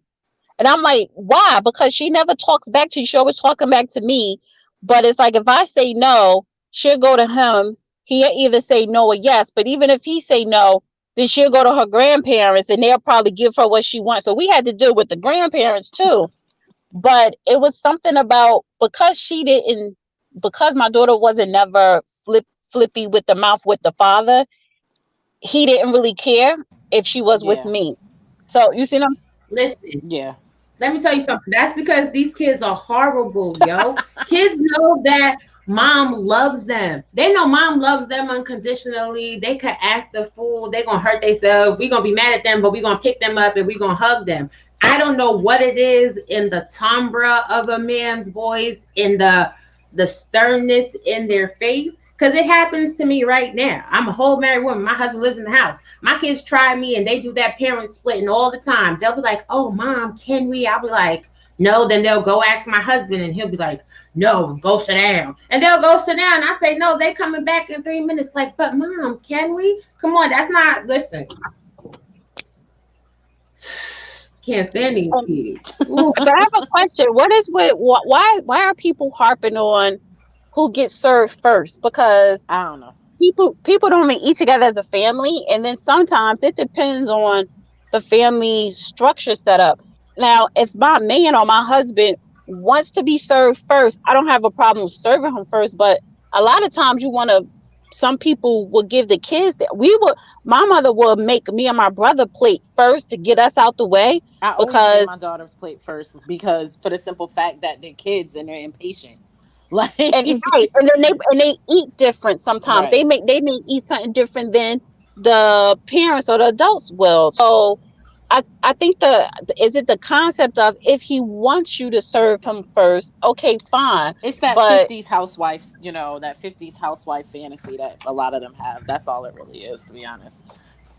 And I'm like, why? Because she never talks back to you. She always talking back to me. But it's like, if I say no, she'll go to him. He'll either say no or yes. But even if he say no, then she'll go to her grandparents and they'll probably give her what she wants. So we had to deal with the grandparents too. But it was something about because my daughter wasn't never flippy with the mouth with the father, he didn't really care if she was with Yeah. me. So you see them? Listen, Yeah. Let me tell you something. That's because these kids are horrible, yo. Kids know that mom loves them. They know mom loves them unconditionally. They could act the fool. They're gonna hurt themselves. We're gonna be mad at them, but we're gonna pick them up and we're gonna hug them. I don't know what it is in the timbre of a man's voice, in the sternness in their face. Because it happens to me right now. I'm a whole married woman. My husband lives in the house. My kids try me and they do that parent splitting all the time. They'll be like, oh, mom, can we? I'll be like, no. Then they'll go ask my husband and he'll be like, no, go sit down. And they'll go sit down. I say, no, they coming back in 3 minutes. Like, but mom, can we? Come on, that's not, listen. Can't stand these kids. So I have a question. What is with why are people harping on who gets served first? Because I don't know. People don't even eat together as a family, and then sometimes it depends on the family structure set up. Now, if my man or my husband wants to be served first, I don't have a problem serving him first. But a lot of times, some people will give the kids that my mother would make me and my brother plate first to get us out the way. I always Because make my daughter's plate first because for the simple fact that they're kids and they're impatient. Like and right, and then they eat different sometimes. Right. They may eat something different than the parents or the adults will. So I think is it the concept of if he wants you to serve him first, okay, fine. It's that But 50s housewives, that 50s housewife fantasy that a lot of them have. That's all it really is, to be honest.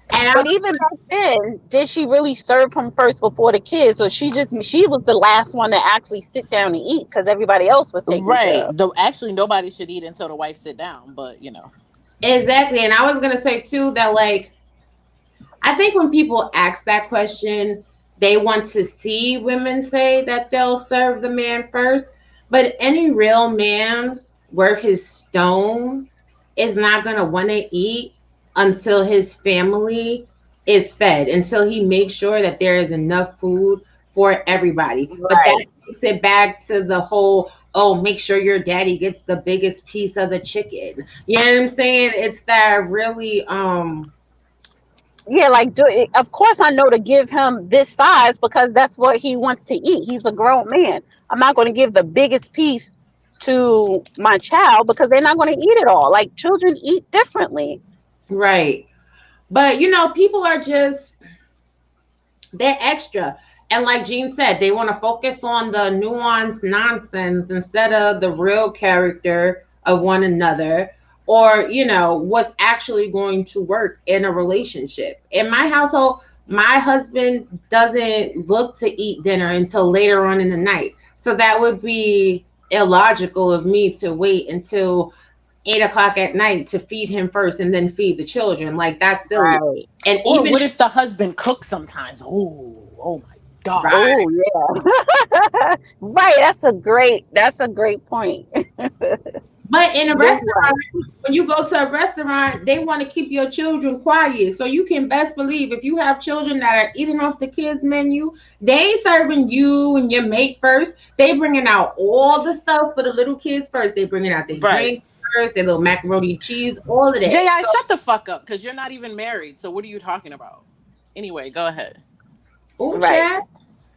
but even back then, did she really serve him first before the kids? Or she was the last one to actually sit down and eat because everybody else was taking care of. Though actually nobody should eat until the wife sit down, but Exactly. And I was going to say too that, like, I think when people ask that question, they want to see women say that they'll serve the man first. But any real man worth his stones is not going to want to eat until his family is fed, until he makes sure that there is enough food for everybody. Right. But that takes it back to the whole, oh, make sure your daddy gets the biggest piece of the chicken. You know what I'm saying? It's that really Yeah, like of course I know to give him this size because that's what he wants to eat. He's a grown man. I'm not going to give the biggest piece to my child because they're not going to eat it all. Like children eat differently. right. But people are they're extra. And like Jean said, they want to focus on the nuanced nonsense instead of the real character of one another, or what's actually going to work in a relationship. In my household, my husband doesn't look to eat dinner until later on in the night. So that would be illogical of me to wait until 8 o'clock at night to feed him first and then feed the children. Like, that's silly. Right. And or even what if the husband cooks sometimes? Oh my God. Right. Oh yeah. Right. That's a great point. But in a restaurant, when you go to a restaurant, they want to keep your children quiet. So you can best believe if you have children that are eating off the kids' menu, they ain't serving you and your mate first. They bringing out all the stuff for the little kids first. They bringing out their drinks first, their little macaroni and cheese, all of that. J.I., shut the fuck up because you're not even married. So what are you talking about? Anyway, go ahead. Ooh, Right. Chad.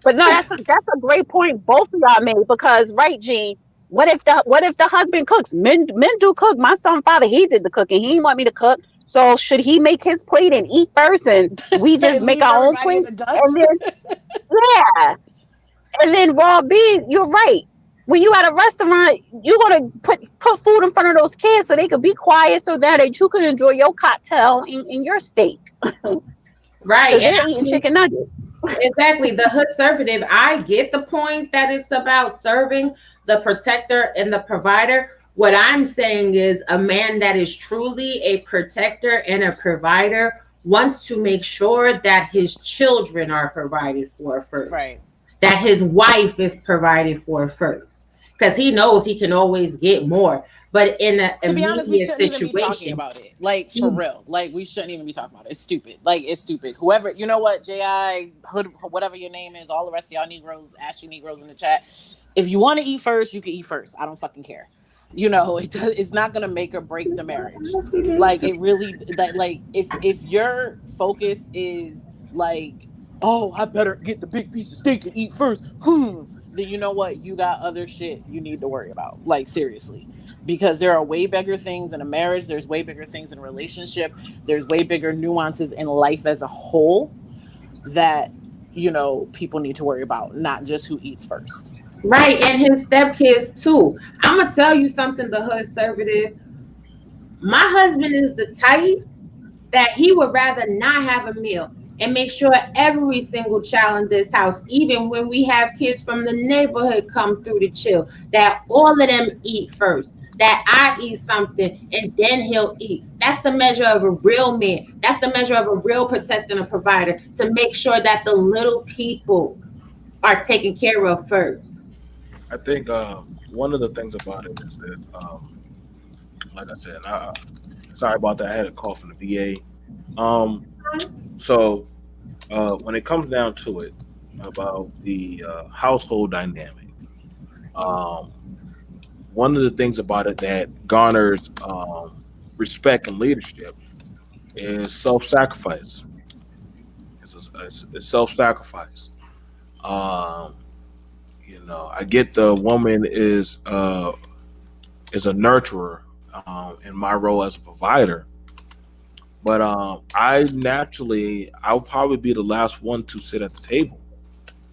But no, that's a great point both of y'all made because right, Jean, what if the husband cooks? Men do cook. My son father, he did the cooking. He didn't want me to cook. So should he make his plate and eat first and we just make our own plate? And then yeah. And then Raw B, you're right. When you at a restaurant, you're gonna put food in front of those kids so they could be quiet so that you can enjoy your cocktail and your steak. Right. And they're eating chicken nuggets. Exactly. The hood conservative, I get the point that it's about serving the protector and the provider. What I'm saying is a man that is truly a protector and a provider wants to make sure that his children are provided for first. Right. That his wife is provided for first. Because he knows he can always get more. But in an to be honest, we immediate shouldn't even be talking situation, about it. Like, for real. Like, we shouldn't even be talking about it. It's stupid. Like, it's stupid. Whoever, you know what, J.I., Hood, whatever your name is, all the rest of y'all Negroes, Ashy Negroes in the chat, if you want to eat first, you can eat first. I don't fucking care. It's not going to make or break the marriage. Like, it really, like, if your focus is, like, oh, I better get the big piece of steak and eat first. Then you know what? You got other shit you need to worry about. Like, seriously. Because there are way bigger things in a marriage, there's way bigger things in a relationship, there's way bigger nuances in life as a whole that, people need to worry about, not just who eats first. Right, and his stepkids too. I'm gonna tell you something, the hood conservative. My husband is the type that he would rather not have a meal and make sure every single child in this house, even when we have kids from the neighborhood come through to chill, that all of them eat first. That I eat something and then he'll eat. That's the measure of a real man. That's the measure of a real protector and a provider, to make sure that the little people are taken care of first. I think one of the things about it is that, like I said, sorry about that. I had a call from the VA. So when it comes down to it, about the household dynamic, um, one of the things about it that garners respect and leadership is self-sacrifice. It's self-sacrifice. Um, I get the woman is a nurturer in my role as a provider, but I'll probably be the last one to sit at the table.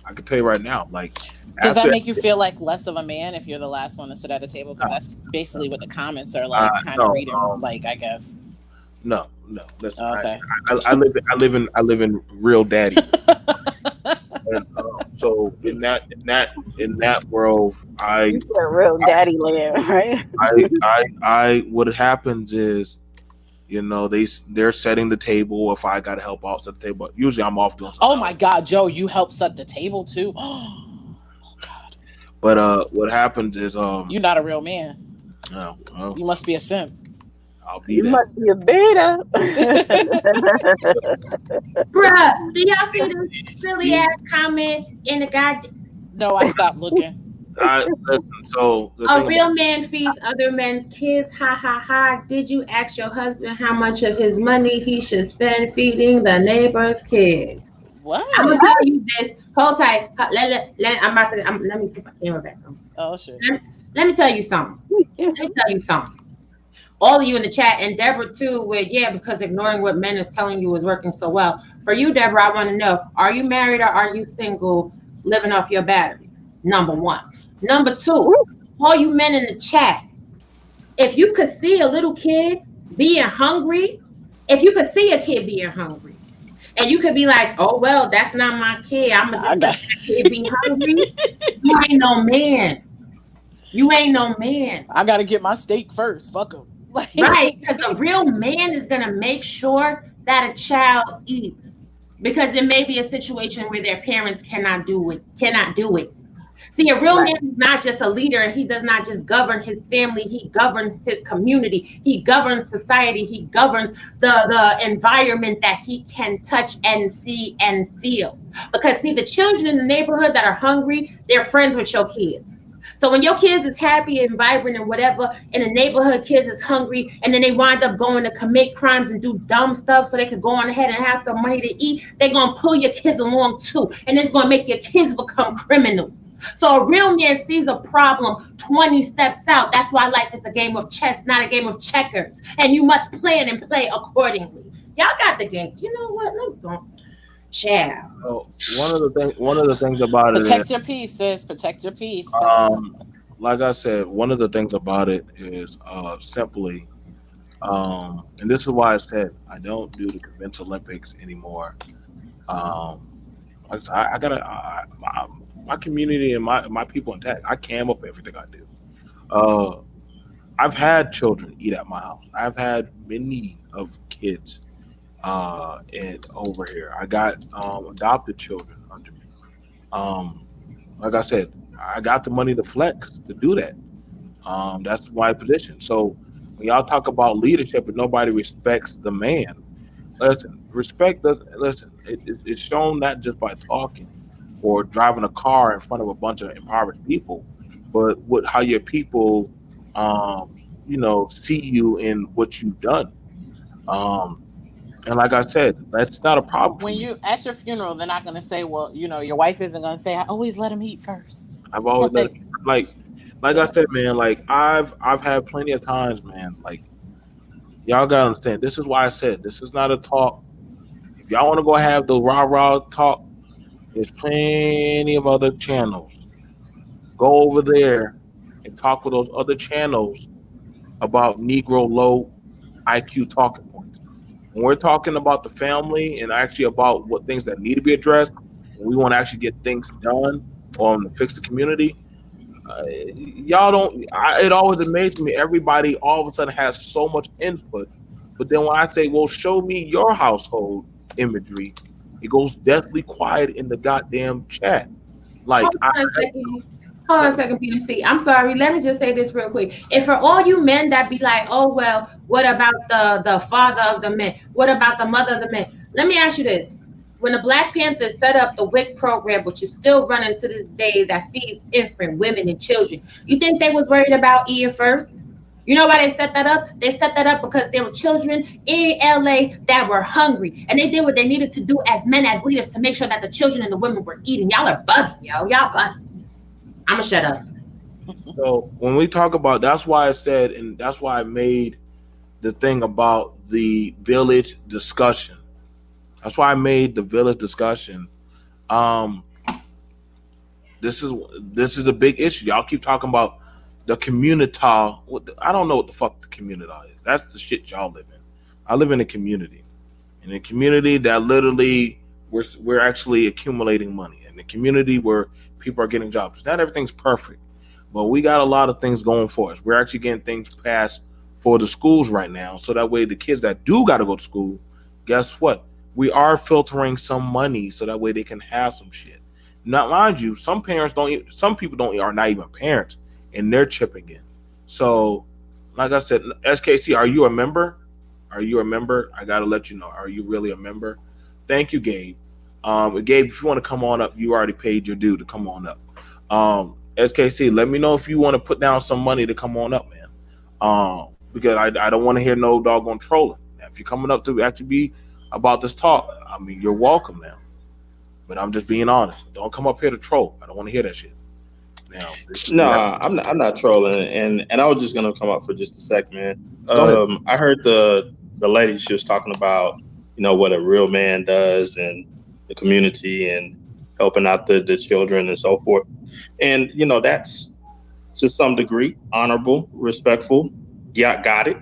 I can tell you right now, like Does that after make you feel like less of a man if you're the last one to sit at a table? Because that's basically what the comments are like, kind of no, reading, like, I guess. no, no. Listen, Okay. I live in real daddy. And, so in that world, You said real daddy land, right? what happens is, they're setting the table. If I got to help out set the table, but usually I'm off doing something Oh my else. God, Joe, you help set the table too. Oh God, But what happens is you're not a real man. no, You must be a simp. I'll be You that. must be a beta. Bruh, do y'all see this silly ass comment in the guy? No, I stopped looking. Listen, so the A thing real man feeds other men's kids. Ha ha ha. Did you ask your husband how much of his money he should spend feeding the neighbor's kid? What? I'm gonna tell you this. Hold tight. Let me put my camera back on. Oh shit. Let me tell you something. Let me tell you something. All of you in the chat, and Deborah too, with because ignoring what men is telling you is working so well. For you, Deborah, I want to know, are you married or are you single, living off your batteries? Number one. Number two, all you men in the chat, if you could see a little kid being hungry, if you could see a kid being hungry, and you could be like, oh, well, that's not my kid. I'm going to just let that kid be hungry. You ain't no man. You ain't no man. I gotta get my steak first. Fuck him. Right, because a real man is going to make sure that a child eats. Because it may be a situation where their parents cannot do it. See, a real man is not just a leader. He does not just govern his family. He governs his community. He governs society. He governs the environment that he can touch and see and feel. Because, see, the children in the neighborhood that are hungry, they're friends with your kids. So when your kids is happy and vibrant and whatever, and the neighborhood kids is hungry, and then they wind up going to commit crimes and do dumb stuff so they could go on ahead and have some money to eat, they're going to pull your kids along too. And it's going to make your kids become criminals. So a real man sees a problem 20 steps out. That's why life is a game of chess, not a game of checkers. And you must plan and play accordingly. Y'all got the game. You know what? Let me go. Child. So one of the things about it Protect is, your peace, sis. Protect your peace. like I said, one of the things about it is simply, and this is why I said I don't do the Convince Olympics anymore. Like I said, I gotta my community and my people intact. I cam up everything I do. Uh, I've had children eat at my house. I've had many of kids and over here. I got adopted children under me. Um, like I said, I got the money to flex to do that. That's my position. So when y'all talk about leadership and nobody respects the man, listen, respect does listen. It's shown not just by talking or driving a car in front of a bunch of impoverished people, but what how your people, um, see you in what you've done. Um, And like I said, that's not a problem for When me. you at your funeral, they're not going to say, well, your wife isn't going to say, I always let him eat first. I've always let it, Like, like I yeah. said, man. Like I've had plenty of times, man. Like y'all gotta understand. This is why I said this is not a talk. If y'all want to go have the rah rah talk, there's plenty of other channels. Go over there and talk with those other channels about Negro low IQ talking points. When we're talking about the family and actually about what things that need to be addressed, when we want to actually get things done or to fix the community, y'all don't. It always amazes me. Everybody all of a sudden has so much input, but then when I say, "Well, show me your household imagery," it goes deathly quiet in the goddamn chat. Like, Hold on a second. Hold on a second, BMT. I'm sorry. Let me just say this real quick. And for all you men that be like, oh well, what about the father of the men? What about the mother of the men? Let me ask you this. When the Black Panthers set up the WIC program, which is still running to this day, that feeds infant women and children, you think they was worried about eating first? You know why they set that up? They set that up because there were children in LA that were hungry. And they did what they needed to do as men, as leaders, to make sure that the children and the women were eating. Y'all are bugging, yo. Y'all bugging. I'ma shut up. so when we talk about, that's why I said, and that's why I made the thing about the village discussion. That's why I made the village discussion. Um, this is a big issue. Y'all keep talking about the community. I don't know what the fuck the community is. That's the shit y'all live in. I live in a community that literally we're actually accumulating money, in a community where people are getting jobs. Not everything's perfect, but we got a lot of things going for us. We're actually getting things passed for the schools right now, so that way the kids that do got to go to school, guess what? We are filtering some money so that way they can have some shit. Not mind you, some parents don't. Some people don't are not even parents, and they're chipping in. So, like I said, SKC, are you a member? Are you a member? I gotta let you know. Are you really a member? Thank you, Gabe. Gabe, if you want to come on up, you already paid your due to come on up. SKC, let me know if you want to put down some money to come on up, man. Because I don't want to hear no doggone trolling. Now, if you're coming up to actually be about this talk, I mean, you're welcome now. But I'm just being honest. Don't come up here to troll. I don't want to hear that shit. Now, No, I'm not trolling, and I was just gonna come up for just a sec, man. go ahead. I heard the lady, she was talking about, what a real man does and the community and helping out the children and so forth, and that's to some degree honorable, respectful. Yeah, got it.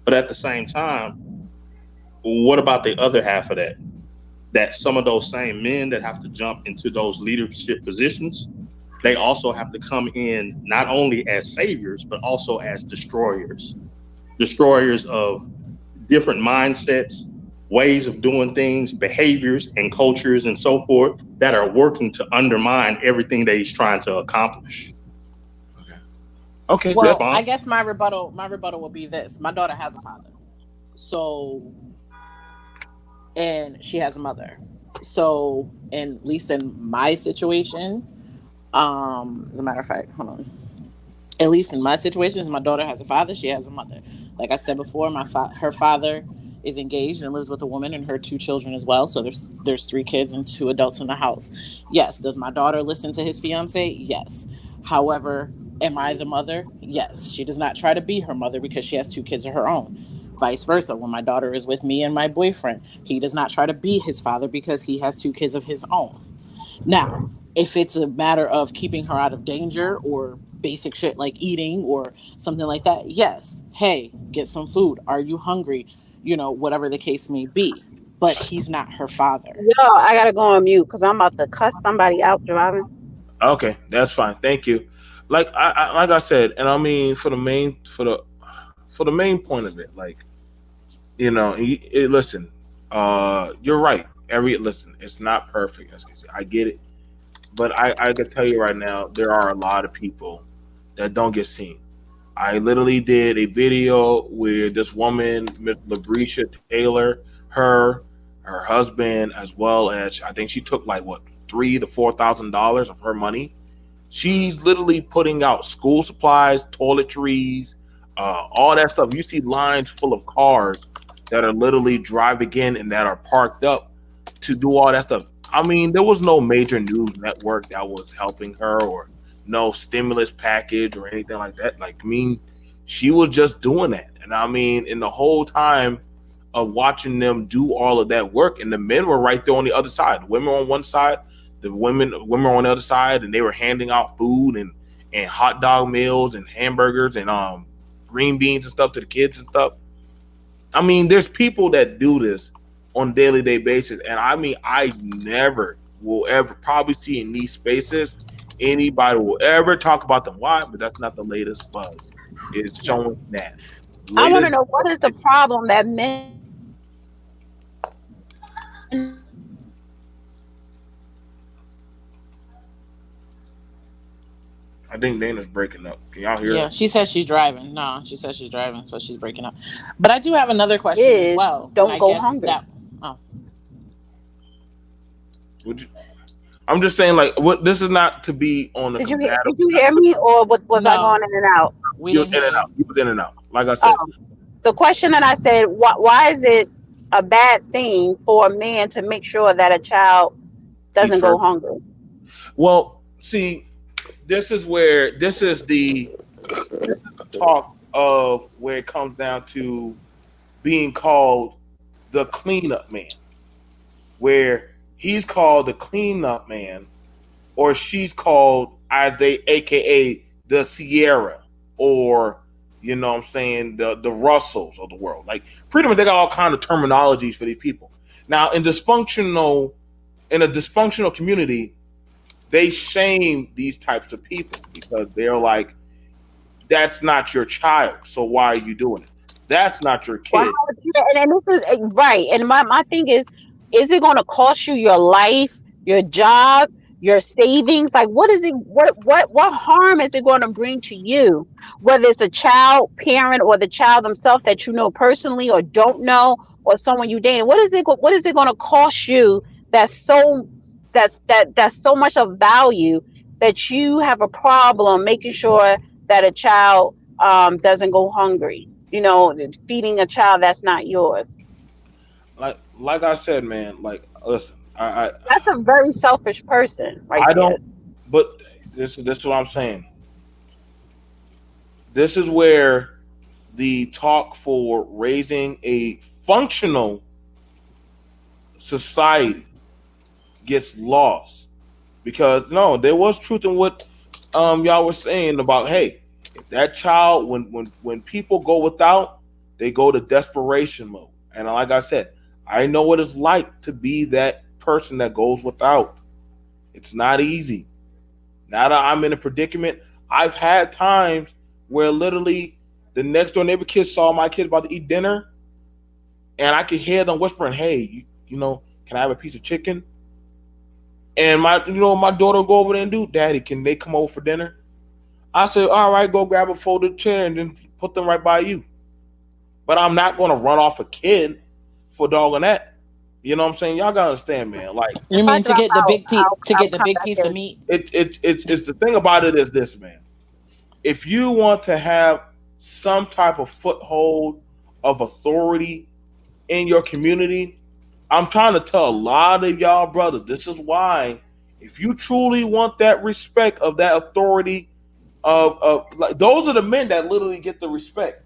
But at the same time, what about the other half of that? That some of those same men that have to jump into those leadership positions, they also have to come in not only as saviors, but also as destroyers of different mindsets, ways of doing things, behaviors and cultures and so forth that are working to undermine everything that he's trying to accomplish. Okay. Well, Respond. I guess my rebuttal will be this. My daughter has a father. So, and she has a mother. So, at least in my situation, as a matter of fact, hold on. At least in my situation, my daughter has a father, she has a mother. Like I said before, her father is engaged and lives with a woman and her two children as well. So there's 3 kids and 2 adults in the house. Yes. Does my daughter listen to his fiance? Yes. However, am I the mother? Yes. She does not try to be her mother because she has 2 kids of her own. Vice versa. When my daughter is with me and my boyfriend, he does not try to be his father because he has 2 kids of his own. Now, if it's a matter of keeping her out of danger or basic shit like eating or something like that, yes. Hey, get some food. Are you hungry? Whatever the case may be. But he's not her father. Yo, I gotta go on mute because I'm about to cuss somebody out driving. Okay, that's fine. Thank you. Like I said, and I mean for the main point of it, like listen, you're right. Listen, it's not perfect. I get it, but I can tell you right now, there are a lot of people that don't get seen. I literally did a video with this woman, Miss Labrisha Taylor, her husband, as well as I think she took like what $3,000 to $4,000 of her money. She's literally putting out school supplies, toiletries, all that stuff. You see lines full of cars that are literally driving in and that are parked up to do all that stuff. I mean, there was no major news network that was helping her or no stimulus package or anything like that. Like, I mean, she was just doing that. And I mean, in the whole time of watching them do all of that work, and the men were right there on the other side. The women on one side, the women were on the other side, and they were handing out food and hot dog meals and hamburgers and green beans and stuff to the kids and stuff. I mean, there's people that do this on a daily day basis, and I mean, I never will ever probably see in these spaces anybody will ever talk about them. Why? But that's not the latest buzz. It's showing that. I want to know, what is the problem that men? I think Dana's breaking up. Can y'all hear Yeah, her? she says she's driving. No, she says she's driving, so she's breaking up. But I do have another question as well. Don't and I go guess hungry. that. Oh, Would you? I'm just saying, like, what? This is not to be on the. Did you hear me, or was I No. going in and out? we You was didn't in hear and you. out. You was in and out. Like I said, The question that I said, why is it a bad thing for a man to make sure that a child doesn't go first. hungry? well, see, this is the talk of where it comes down to being called the cleanup man, where he's called the cleanup man, or she's called as they, aka the Sierra, or you know what I'm saying, the Russells of the world. Like, pretty much they got all kind of terminologies for these people. Now, in a dysfunctional community, they shame these types of people because they're like, that's not your child, so why are you doing it? That's not your kid. Well, and this is right. And my thing is it going to cost you your life, your job, your savings? Like, what is it? What harm is it going to bring to you? Whether it's a child, parent, or the child themselves that you know personally or don't know, or someone you dating. What is it going to cost you? That's so much of value that you have a problem making sure that a child doesn't go hungry. You know, feeding a child that's not yours. Like I said, man. Like, listen, That's a very selfish person, right? I don't. But this is what I'm saying. This is where the talk for raising a functional society gets lost, because no, there was truth in what y'all were saying about, hey, if that child, when people go without, they go to desperation mode. And like I said, I know what it's like to be that person that goes without. It's not easy. Now that I'm in a predicament, I've had times where literally the next door neighbor kids saw my kids about to eat dinner, and I could hear them whispering, "Hey, you know, can I have a piece of chicken?" And my daughter will go over there and do, "Daddy, can they come over for dinner?" I said, "All right, go grab a folded chair and then put them right by you." But I'm not going to run off a kid for dogging that. You know what I'm saying? Y'all gotta understand, man. Like, You mean to get the big piece I'll piece of meat? it's the thing about it is this, man. If you want to have some type of foothold of authority in your community, I'm trying to tell a lot of y'all brothers, this is why, if you truly want that respect of that authority of like, those are the men that literally get the respect.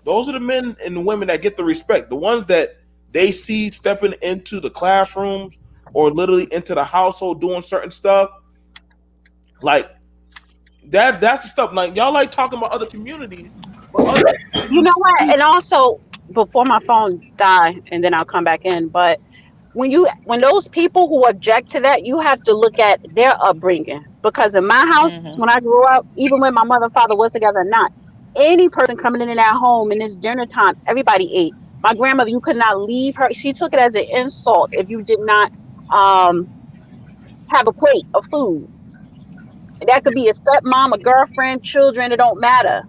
Those are the men and the women that get the respect. The ones that they see stepping into the classrooms or literally into the household doing certain stuff. Like, that's the stuff. Like, y'all like talking about other communities. You know what? And also, before my phone die, and then I'll come back in. But when those people who object to that, you have to look at their upbringing. Because in my house, when I grew up, even when my mother and father was together or not, any person coming in that home and it's dinner time, everybody ate. My grandmother, you could not leave her. She took it as an insult if you did not have a plate of food. That could be a stepmom, a girlfriend, children, it don't matter.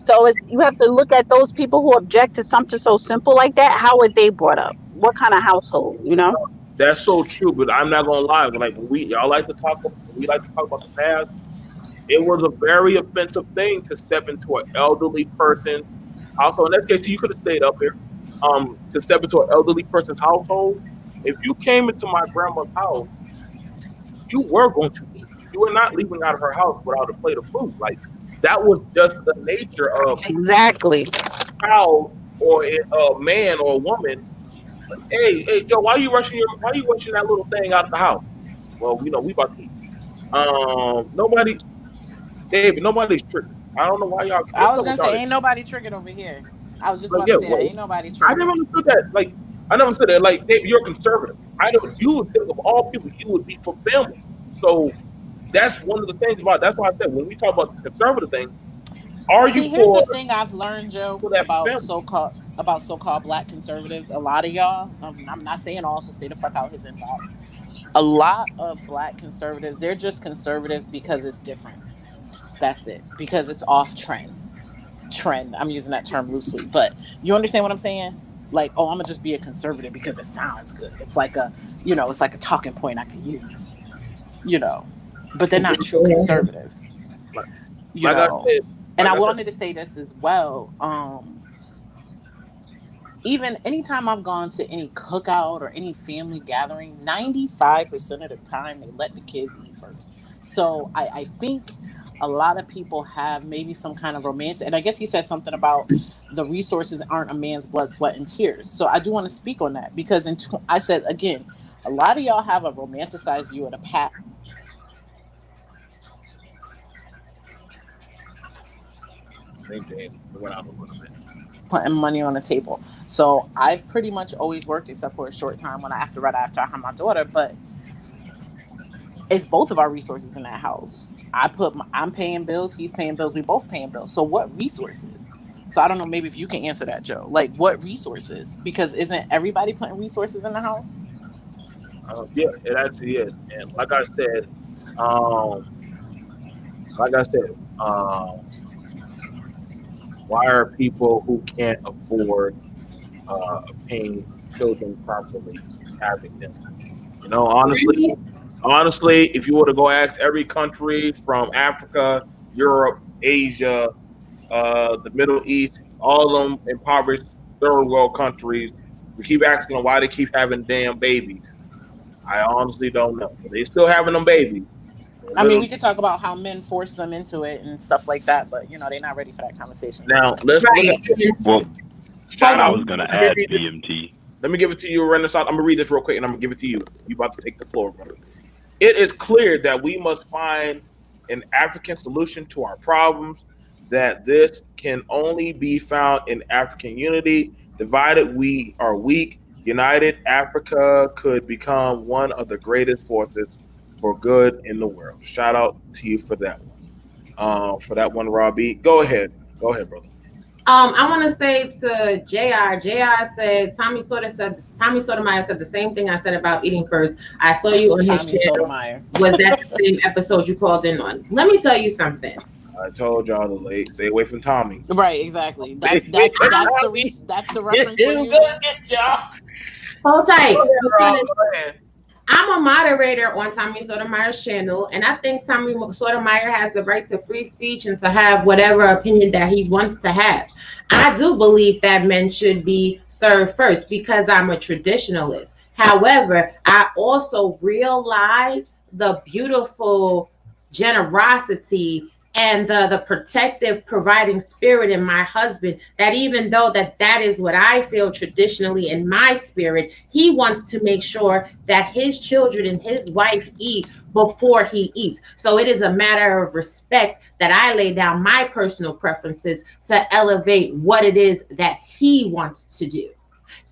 So you have to look at those people who object to something so simple like that. How were they brought up? What kind of household, you know? That's so true, but I'm not gonna lie. Like, y'all like to talk about the past. It was a very offensive thing to step into an elderly person's household. In that case, you could have stayed up here. to step into an elderly person's household, if you came into my grandma's house, you were going to eat. You were not leaving out of her house without a plate of food. Like that was just the nature of Exactly. a child or a man or a woman. Hey, Joe, why you rushing that little thing out of the house? Well, we about to eat. Nobody, David, nobody's tripping. I don't know why y'all. I What's was up with gonna y'all? say, ain't nobody triggered over here. I was just Like, about to yeah, say that. Ain't nobody I never triggered. understood that. Like, I never understood that. Like, David, you're a conservative. I don't. You would think of all people, you would be for family. So that's one of the things about. That's why I said when we talk about the conservative thing, are you See, here's for the thing I've learned, Joe, that for about family? so-called black conservatives. A lot of y'all, I'm not saying all, so stay the fuck out his inbox. A lot of black conservatives, they're just conservatives because it's different. That's it. Because it's off trend. I'm using that term loosely, but you understand what I'm saying? Like, oh, I'm gonna just be a conservative because it sounds good. It's like it's like a talking point I could use. You know, but they're not true conservatives. Like, You like I know, said, and I like I said, wanted to say this as well. Even anytime I've gone to any cookout or any family gathering, 95% of the time they let the kids eat first. So I think a lot of people have maybe some kind of romance. And I guess he said something about the resources aren't a man's blood, sweat, and tears. So I do want to speak on that because I said, again, a lot of y'all have a romanticized view of the past. I think David went out a little bit. Putting money on the table. So I've pretty much always worked except for a short time when right after I had my daughter, but it's both of our resources in that house. I'm paying bills, he's paying bills, we both paying bills. So what resources? So I don't know, maybe if you can answer that, Joe. Like what resources? Because isn't everybody putting resources in the house? Yeah, it actually is. And um, like I said, why are people who can't afford paying children properly having them? Honestly, if you were to go ask every country from Africa, Europe, Asia, the Middle East, all of them impoverished third world countries, we keep asking them why they keep having damn babies. I honestly don't know. But they still having them babies. They're I mean, we little. could talk about how men force them into it and stuff like that, but they're not ready for that conversation yet. Now let's look Right. at Well, shout Hold I out. was on. gonna Let me add read this. BMT. Let me give it to you, Renaissance. I'm gonna read this real quick, and I'm gonna give it to you. You about to take the floor, brother. It is clear that we must find an African solution to our problems. That this can only be found in African unity. Divided, we are weak. United, Africa could become one of the greatest forces for good in the world. Shout out to you for that one. Robbie. Go ahead, brother. I want to say to Jr. Jr. said Tommy Sotomayor said the same thing I said about eating first. I saw you on his Tommy channel. Sotomayor. Was that the same episode you called in on? Let me tell you something. I told y'all to stay away from Tommy. Right, exactly. Stay away from Tommy. That's the It's reference we're gonna using. get y'all. Hold tight. Go ahead, Rob. Because Go ahead. I'm a moderator on Tommy Sotomayor's channel, and I think Tommy Sotomayor has the right to free speech and to have whatever opinion that he wants to have. I do believe that men should be served first because I'm a traditionalist. However, I also realize the beautiful generosity and the protective providing spirit in my husband, that even though that is what I feel traditionally in my spirit, he wants to make sure that his children and his wife eat before he eats. So it is a matter of respect that I lay down my personal preferences to elevate what it is that he wants to do.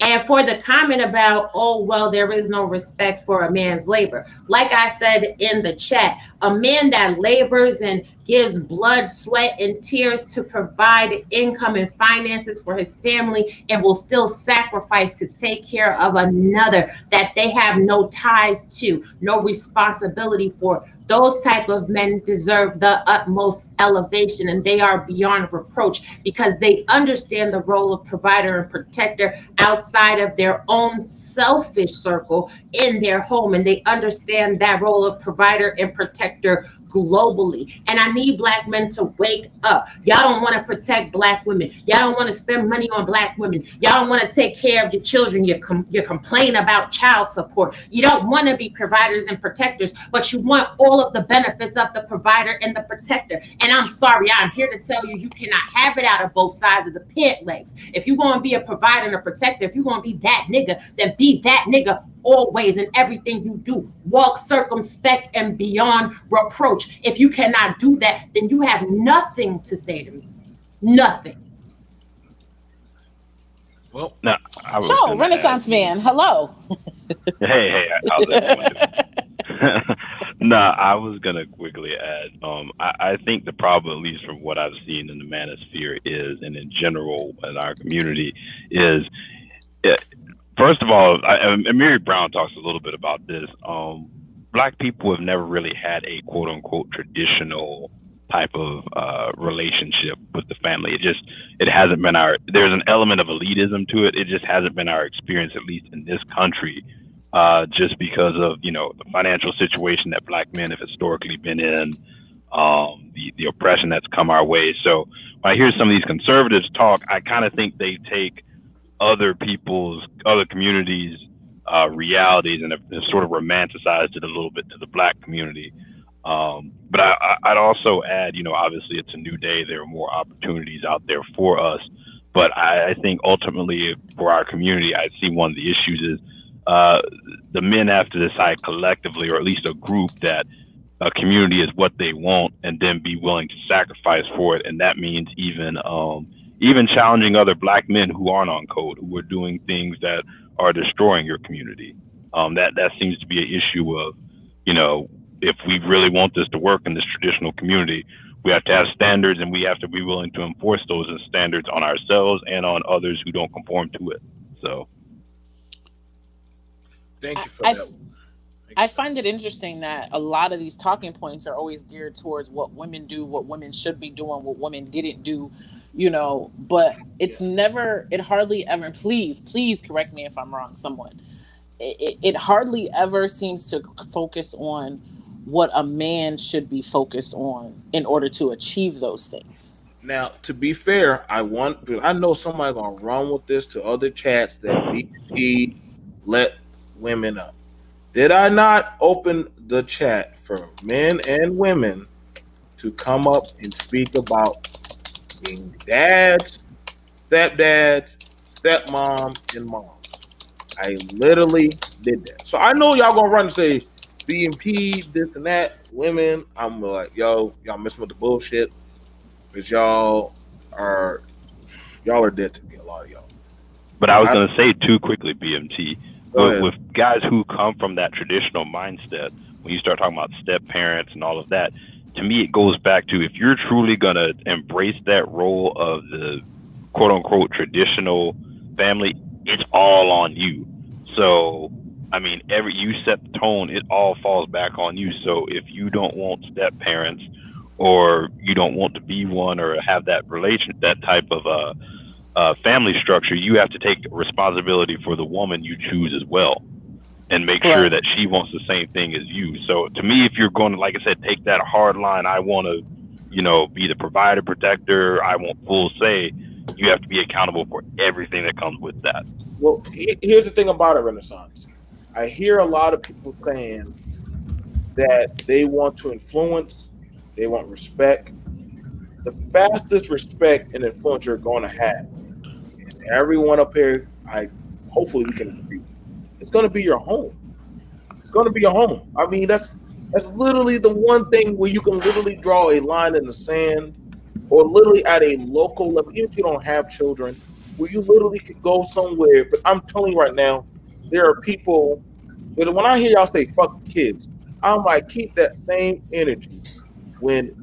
And for the comment about, oh, well, there is no respect for a man's labor. Like I said in the chat, a man that labors and gives blood, sweat, and tears to provide income and finances for his family and will still sacrifice to take care of another that they have no ties to, no responsibility for. Those type of men deserve the utmost elevation, and they are beyond reproach because they understand the role of provider and protector outside of their own selfish circle in their home, and they understand that role of provider and protector globally. And I need Black men to wake up. Y'all don't want to protect Black women. Y'all don't want to spend money on Black women. Y'all don't want to take care of your children. You complain about child support. You don't want to be providers and protectors, but you want all of the benefits of the provider and the protector. And I'm sorry, I'm here to tell you, you cannot have it out of both sides of the pant legs. If you're going to be a provider and a protector, if you're going to be that nigga, then be that nigga always in everything you do. Walk circumspect and beyond reproach. If you cannot do that, then you have nothing to say to me. Nothing. Well, no, so Renaissance man, hello. Hey, how's it going? No, I was gonna quickly add. I think the problem, at least from what I've seen in the manosphere, is, and in general in our community, is first of all, and Mary Brown talks a little bit about this. Black people have never really had a quote unquote traditional type of relationship with the family. It hasn't been there's an element of elitism to it. It just hasn't been our experience, at least in this country, just because of, the financial situation that Black men have historically been in, the oppression that's come our way. So when I hear some of these conservatives talk, I kind of think they take other communities' realities and have sort of romanticized it a little bit to the Black community. But I'd also add, obviously it's a new day. There are more opportunities out there for us. But I think ultimately for our community, I see one of the issues is the men have to decide collectively, or at least a group, that a community is what they want, and then be willing to sacrifice for it. And that means even challenging other Black men who aren't on code, who are doing things that are destroying your community. That seems to be an issue of, if we really want this to work in this traditional community, we have to have standards, and we have to be willing to enforce those standards on ourselves and on others who don't conform to it. So, thank you for that. I find it interesting that a lot of these talking points are always geared towards what women do, what women should be doing, what women didn't do, but it's never, it hardly ever, please correct me if I'm wrong, someone. It hardly ever seems to focus on what a man should be focused on in order to achieve those things. Now, to be fair, I know somebody gonna run with this to other chats that VP let women up. Did I not open the chat for men and women to come up and speak about being dads, stepdads, stepmom, and moms? I literally did that. So I know y'all gonna run and say BMP, this and that, women. I'm like, y'all messing with the bullshit, because y'all are dead to me, a lot of y'all. But I was gonna say too quickly, BMT, with guys who come from that traditional mindset, when you start talking about step parents and all of that, to me it goes back to, if you're truly gonna embrace that role of the quote unquote traditional family, it's all on you. So you set the tone, it all falls back on you. So if you don't want step parents, or you don't want to be one, or have that type of family structure, you have to take responsibility for the woman you choose as well, and make sure that she wants the same thing as you. So to me, if you're going to, like I said, take that hard line, I want to, be the provider, protector, I want full say, you have to be accountable for everything that comes with that. Well, here's the thing about it, Renaissance. I hear a lot of people saying that they want to influence, they want respect. The fastest respect and influence you're going to have, and everyone up here, hopefully we can agree, it's going to be your home. It's going to be your home. I mean, that's literally the one thing where you can literally draw a line in the sand, or literally at a local level, even if you don't have children, where you literally could go somewhere. But I'm telling you right now, there are people that when I hear y'all say fuck kids, I'm like, keep that same energy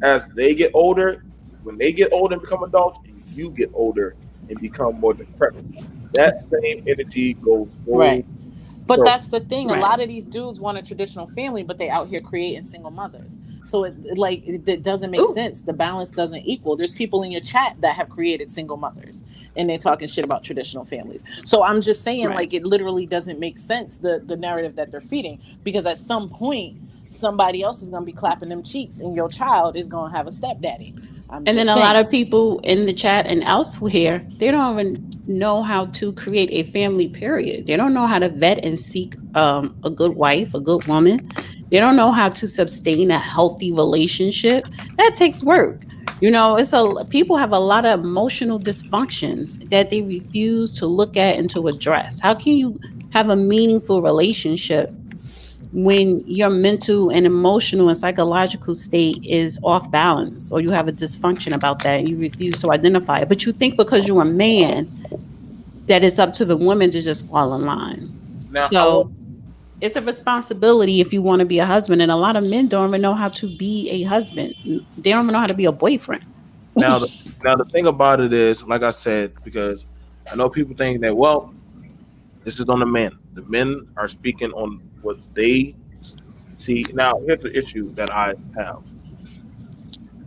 as they get older, when they get older and become adults, and you get older and become more decrepit. That same energy goes forward. Right. But that's the thing. Right. A lot of these dudes want a traditional family, but they out here creating single mothers. So it doesn't make sense. The balance doesn't equal. There's people in your chat that have created single mothers, and they're talking shit about traditional families. So I'm just saying, it literally doesn't make sense, the narrative that they're feeding, because at some point somebody else is gonna be clapping them cheeks, and your child is gonna have a stepdaddy. And then a lot of people in the chat and elsewhere, they don't even know how to create a family, period. They don't know how to vet and seek a good wife, a good woman. They don't know how to sustain a healthy relationship. That takes work. You know, people have a lot of emotional dysfunctions that they refuse to look at and to address. How can you have a meaningful relationship when your mental and emotional and psychological state is off balance, or you have a dysfunction about that and you refuse to identify it, but you think because you're a man that it's up to the woman to just fall in line? Now, So it's a responsibility if you want to be a husband, and a lot of men don't even know how to be a husband. They don't even know how to be a boyfriend. now, the thing about it is, like I said, because I know people think that, well, this is on the men. The men are speaking on what they see. Now, here's the issue that I have.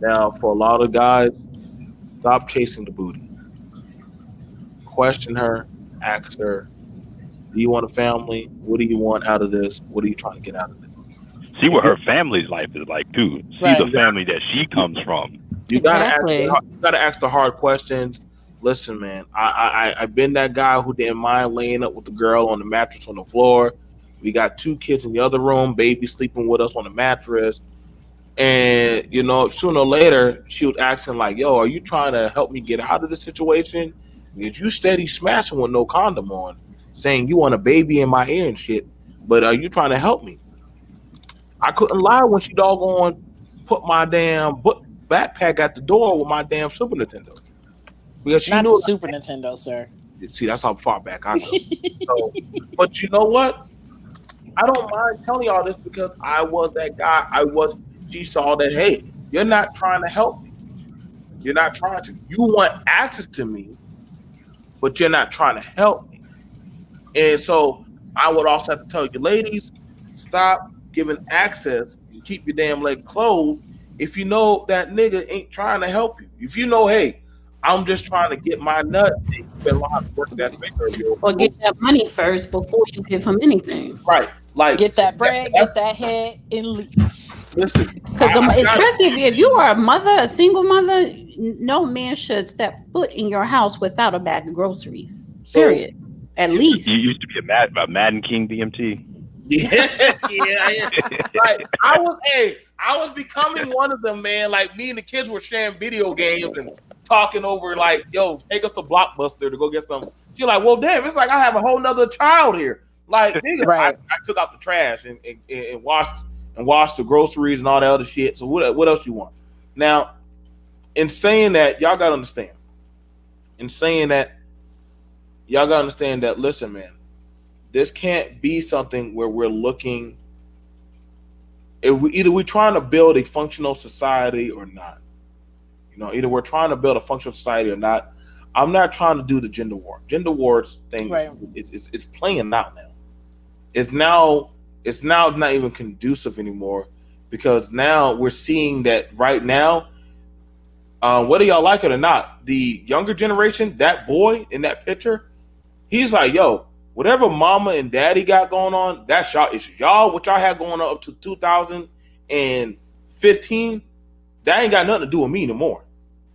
Now, for a lot of guys, stop chasing the booty. Question her, ask her, do you want a family? What do you want out of this? What are you trying to get out of it? See what her family's life is like too. See Right. the family that she comes from. You Exactly. gotta ask the hard questions. Listen, man, I've been that guy who didn't mind laying up with the girl on the mattress on the floor. We got 2 kids in the other room, baby sleeping with us on the mattress. And you know, sooner or later, she was asking like, "Yo, are you trying to help me get out of the situation? Because you steady smashing with no condom on, saying you want a baby in my ear and shit. But are you trying to help me?" I couldn't lie when she doggone put my damn backpack at the door with my damn Super Nintendo, because she Not knew. the Super Nintendo, sir. See, that's how far back I go. So, but you know what? I don't mind telling y'all this because I was that guy. She saw that, hey, you're not trying to help me. You're not trying to. You want access to me, but you're not trying to help me. And so I would also have to tell you, ladies, stop giving access and keep your damn leg closed if you know that nigga ain't trying to help you. If you know, hey, I'm just trying to get my nut, and you better learn how to work that finger of yours. Or get that money first before you give him anything. Right. Like, Get that bread, get that head, and leave. listen, Because especially if you are a mother, a single mother, no man should step foot in your house without a bag of groceries. Period. At least. You used to be a Madden King BMT. yeah. Like, I was becoming one of them, man. Like, me and the kids were sharing video games and talking over, like, yo, take us to Blockbuster to go get some. You're like, well, damn, it's like I have a whole nother child here. Like, nigga, Right. I took out the trash and washed the groceries and all that other shit. So what else you want? Now, in saying that, y'all gotta understand. Listen, man, this can't be something where we're looking. Either we're trying to build a functional society or not. You know, either we're trying to build a functional society or not. I'm not trying to do the gender war. Gender wars thing, right. It's playing out now. It's now not even conducive anymore, because now we're seeing that right now, whether y'all like it or not, the younger generation, that boy in that picture, he's like, yo, whatever mama and daddy got going on, that's y'all issue. Y'all, what y'all had going on up to 2015, that ain't got nothing to do with me no more.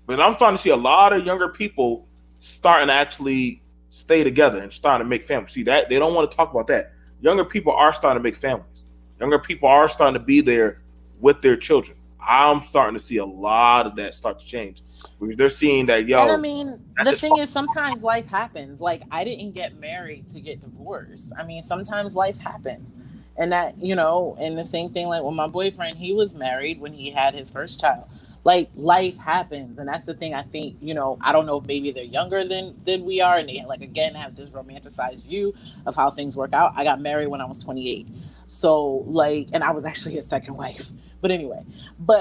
But I'm starting to see a lot of younger people starting to actually stay together and starting to make families. See, that they don't want to talk about that. Younger people are starting to make families. Younger people are starting to be there with their children. I'm starting to see a lot of that start to change. They're seeing that, yo. And I mean, the thing is, sometimes life happens. Like, I didn't get married to get divorced. I mean, sometimes life happens. And that, you know, and the same thing, like with my boyfriend, he was married when he had his first child. Like, life happens. And that's the thing. I think, you know, I don't know if maybe they're younger than we are, and they, like, again, have this romanticized view of how things work out. I got married when I was 28. So, like, and I was actually his second wife. But anyway,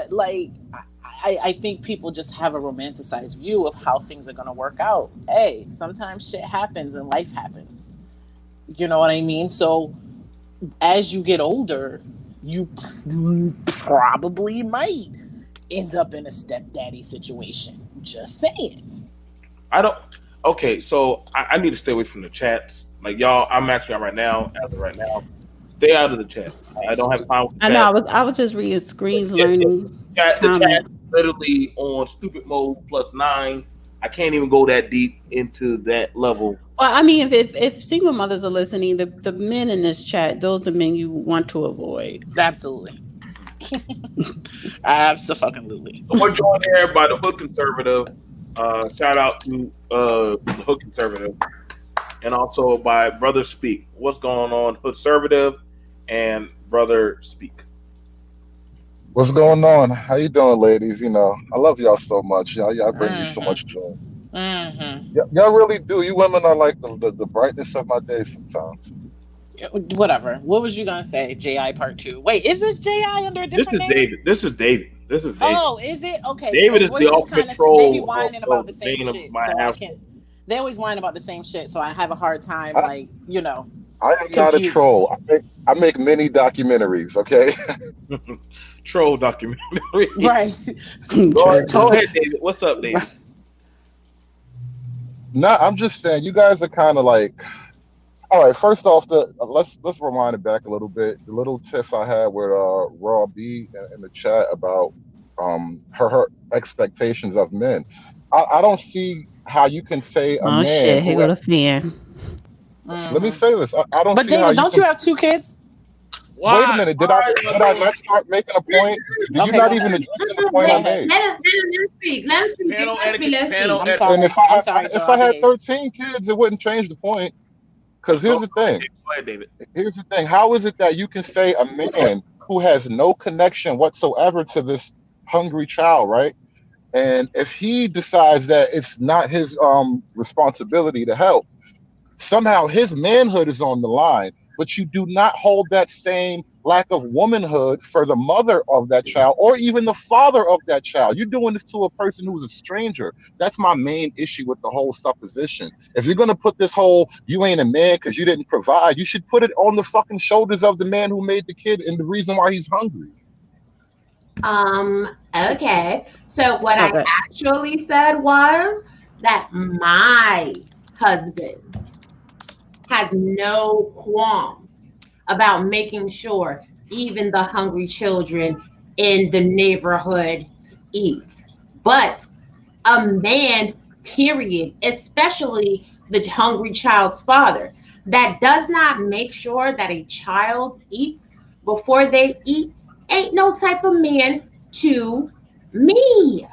like, I think people just have a romanticized view of how things are going to work out. Hey, sometimes shit happens and life happens. You know what I mean? So as you get older, you probably might end up in a stepdaddy situation. Just saying. Okay, so I need to stay away from the chats. Like, y'all, I'm actually on right now. As of right now, stay out of the chat. I don't have time with the I chat. know. I was just reading screens, learning. The chat literally on stupid mode +9. I can't even go that deep into that level. Well, I mean, if single mothers are listening, the men in this chat, those are men you want to avoid. Absolutely. Absolutely. So we're joined here by the Hood Conservative. Shout out to the Hood Conservative, and also by Brother Speak. What's going on, Hood Conservative and Brother Speak? What's going on? How you doing, ladies? You know, I love y'all so much. Y'all bring me so much joy. Y'all really do. You women are like the brightness of my day sometimes. Whatever. What was you gonna say? JI part 2. Wait, is this JI under a different name? This is David. Oh, is it? Okay. David is the ultimate troll. They be whining about the same shit. So I can't. They always whine about the same shit, so I have a hard time, I am not a troll. I make mini documentaries, okay? Troll documentary. Right. Go ahead, David. What's up, David? No, I'm just saying you guys are kind of like. All right, first off, let's rewind it back a little bit. The little tiff I had with Raw B in the chat about her expectations of men. I don't see how you can say a man. Shit, here go the fan. Let me say this. I don't. But see David, don't you have 2 kids? Why? Wait a minute. Did I not start making a point? Did you not even address the point I made? Let him speak. Let him speak. I'm sorry. And if I had 13 kids, it wouldn't change the point. Because here's the thing. Go ahead, David. Here's the thing. How is it that you can say a man who has no connection whatsoever to this hungry child, right? And if he decides that it's not his responsibility to help, somehow his manhood is on the line, but you do not hold that same lack of womanhood for the mother of that child or even the father of that child. You're doing this to a person who's a stranger. That's my main issue with the whole supposition. If you're going to put this whole, you ain't a man because you didn't provide, you should put it on the fucking shoulders of the man who made the kid and the reason why he's hungry. Okay. So what I actually said was that my husband has no qualms about making sure even the hungry children in the neighborhood eat. But a man, period, especially the hungry child's father, that does not make sure that a child eats before they eat, ain't no type of man to me.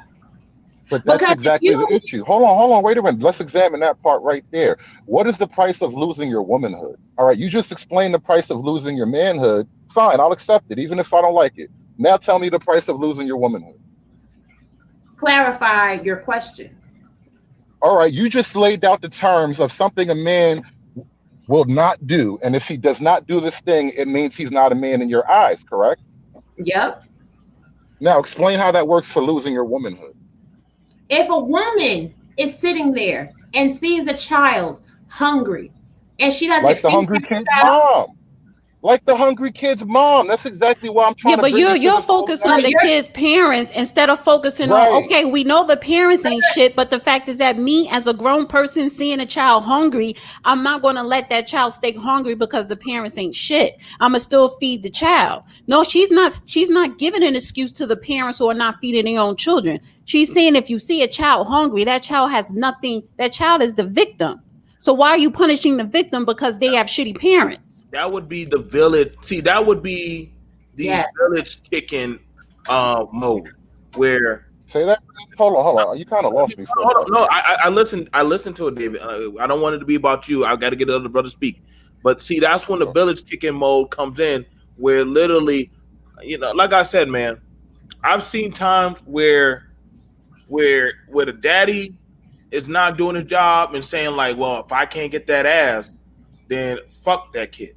But that's exactly the issue. Hold on, wait a minute. Let's examine that part right there. What is the price of losing your womanhood? All right, you just explained the price of losing your manhood. Fine, I'll accept it, even if I don't like it. Now tell me the price of losing your womanhood. Clarify your question. All right, you just laid out the terms of something a man will not do. And if he does not do this thing, it means he's not a man in your eyes, correct? Yep. Now explain how that works for losing your womanhood. If a woman is sitting there and sees a child hungry and she doesn't like the hungry kid's mom. Like the hungry kid's mom. That's exactly why I'm trying to bring you're focused on the kid's parents instead of focusing on, okay, we know the parents ain't shit, but the fact is that me as a grown person seeing a child hungry, I'm not going to let that child stay hungry because the parents ain't shit. I'm going to still feed the child. No, she's not giving an excuse to the parents who are not feeding their own children. She's saying if you see a child hungry, that child has nothing, that child is the victim. So why are you punishing the victim because they have shitty parents? That would be the village. See, that would be the village kicking mode where. Say that. Hold on. You kind of lost me. No, I listened to it, David. I don't want it to be about you. I got to get the other brother speak. But see, that's when the village kicking mode comes in, where literally, like I said, man, I've seen times where the daddy is not doing his job and saying like, well, if I can't get that ass, then fuck that kid.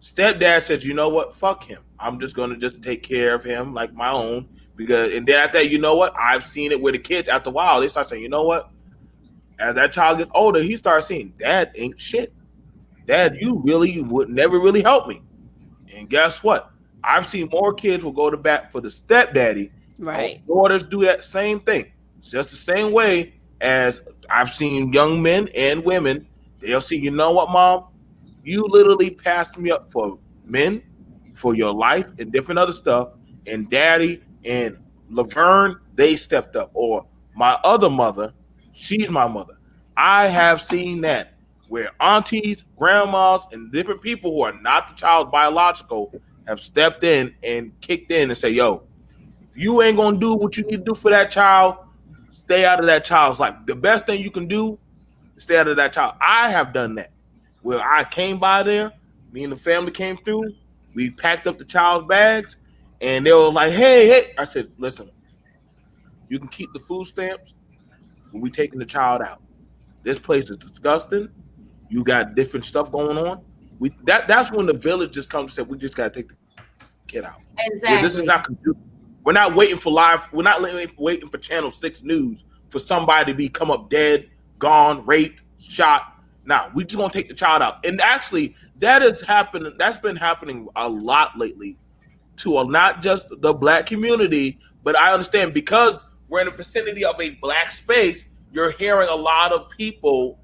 Stepdad says, you know what? Fuck him. I'm just going to just take care of him like my own. And then after that, you know what? I've seen it where the kids, after a while, they start saying, you know what? As that child gets older, he starts saying, Dad ain't shit. Dad, you would never really help me. And guess what? I've seen more kids will go to bat for the stepdaddy. Right. Daughters do that same thing. It's just the same way as I've seen young men and women. They'll see, you know what, Mom? You literally passed me up for men, for your life and different other stuff. And Daddy and Laverne, they stepped up. Or my other mother, she's my mother. I have seen that where aunties, grandmas, and different people who are not the child's biological have stepped in and kicked in and say, yo, if you ain't gonna do what you need to do for that child, stay out of that child's life. The best thing you can do is stay out of that child. I have done that. Where I came by there, me and the family came through, we packed up the child's bags, and they were like, hey. I said, listen, you can keep the food stamps when we taking the child out. This place is disgusting. You got different stuff going on. That's when the village just comes and said, we just gotta take the kid out. Yeah, this is Exactly. not conducive. We're not waiting for live. We're not waiting for Channel 6 News for somebody to be come up dead, gone, raped, shot. Now we just gonna take the child out. And actually, that is happening. That's been happening a lot lately to not just the black community, but I understand because we're in the vicinity of a black space, you're hearing a lot of people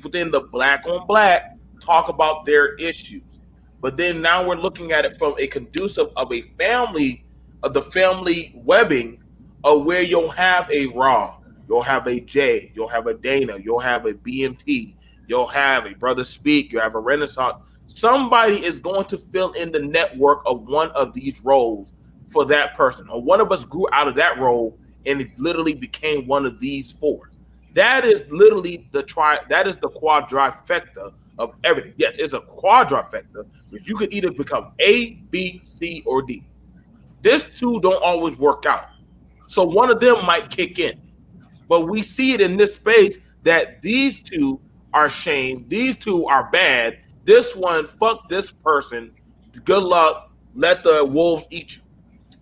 within the black on black talk about their issues. But then now we're looking at it from a conducive of a family, of the family webbing of where you'll have a Raw, you'll have a Jay, you'll have a Dana, you'll have a BMT, you'll have a Brother Speak, you have a Renaissance. Somebody is going to fill in the network of one of these roles for that person. Or one of us grew out of that role and it literally became one of these four. That is literally that is the quadrifecta of everything. Yes, it's a quadrifecta, but you could either become A, B, C, or D. This two don't always work out. So one of them might kick in. But we see it in this space that these two are shame, these two are bad. This one, fuck this person. Good luck. Let the wolves eat you.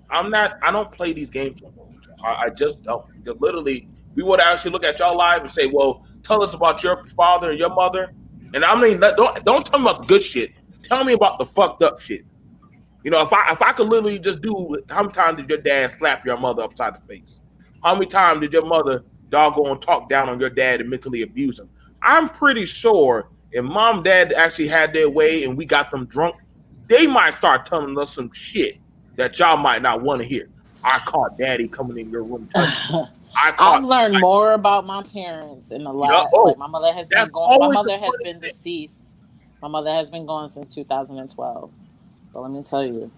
I don't play these games no more. I just don't. Because literally, we would actually look at y'all live and say, well, tell us about your father and your mother. And I mean, don't tell me about the good shit. Tell me about the fucked up shit. You know, if I could literally just do, how many times did your dad slap your mother upside the face? How many times did your mother doggone talk down on your dad and mentally abuse him? I'm pretty sure if mom and dad actually had their way and we got them drunk, they might start telling us some shit that y'all might not want to hear. I caught daddy coming in your room touching. I've learned more about my parents in the last. Like my mother has been gone. My mother has been deceased. My mother has been gone since 2012. But let me tell you,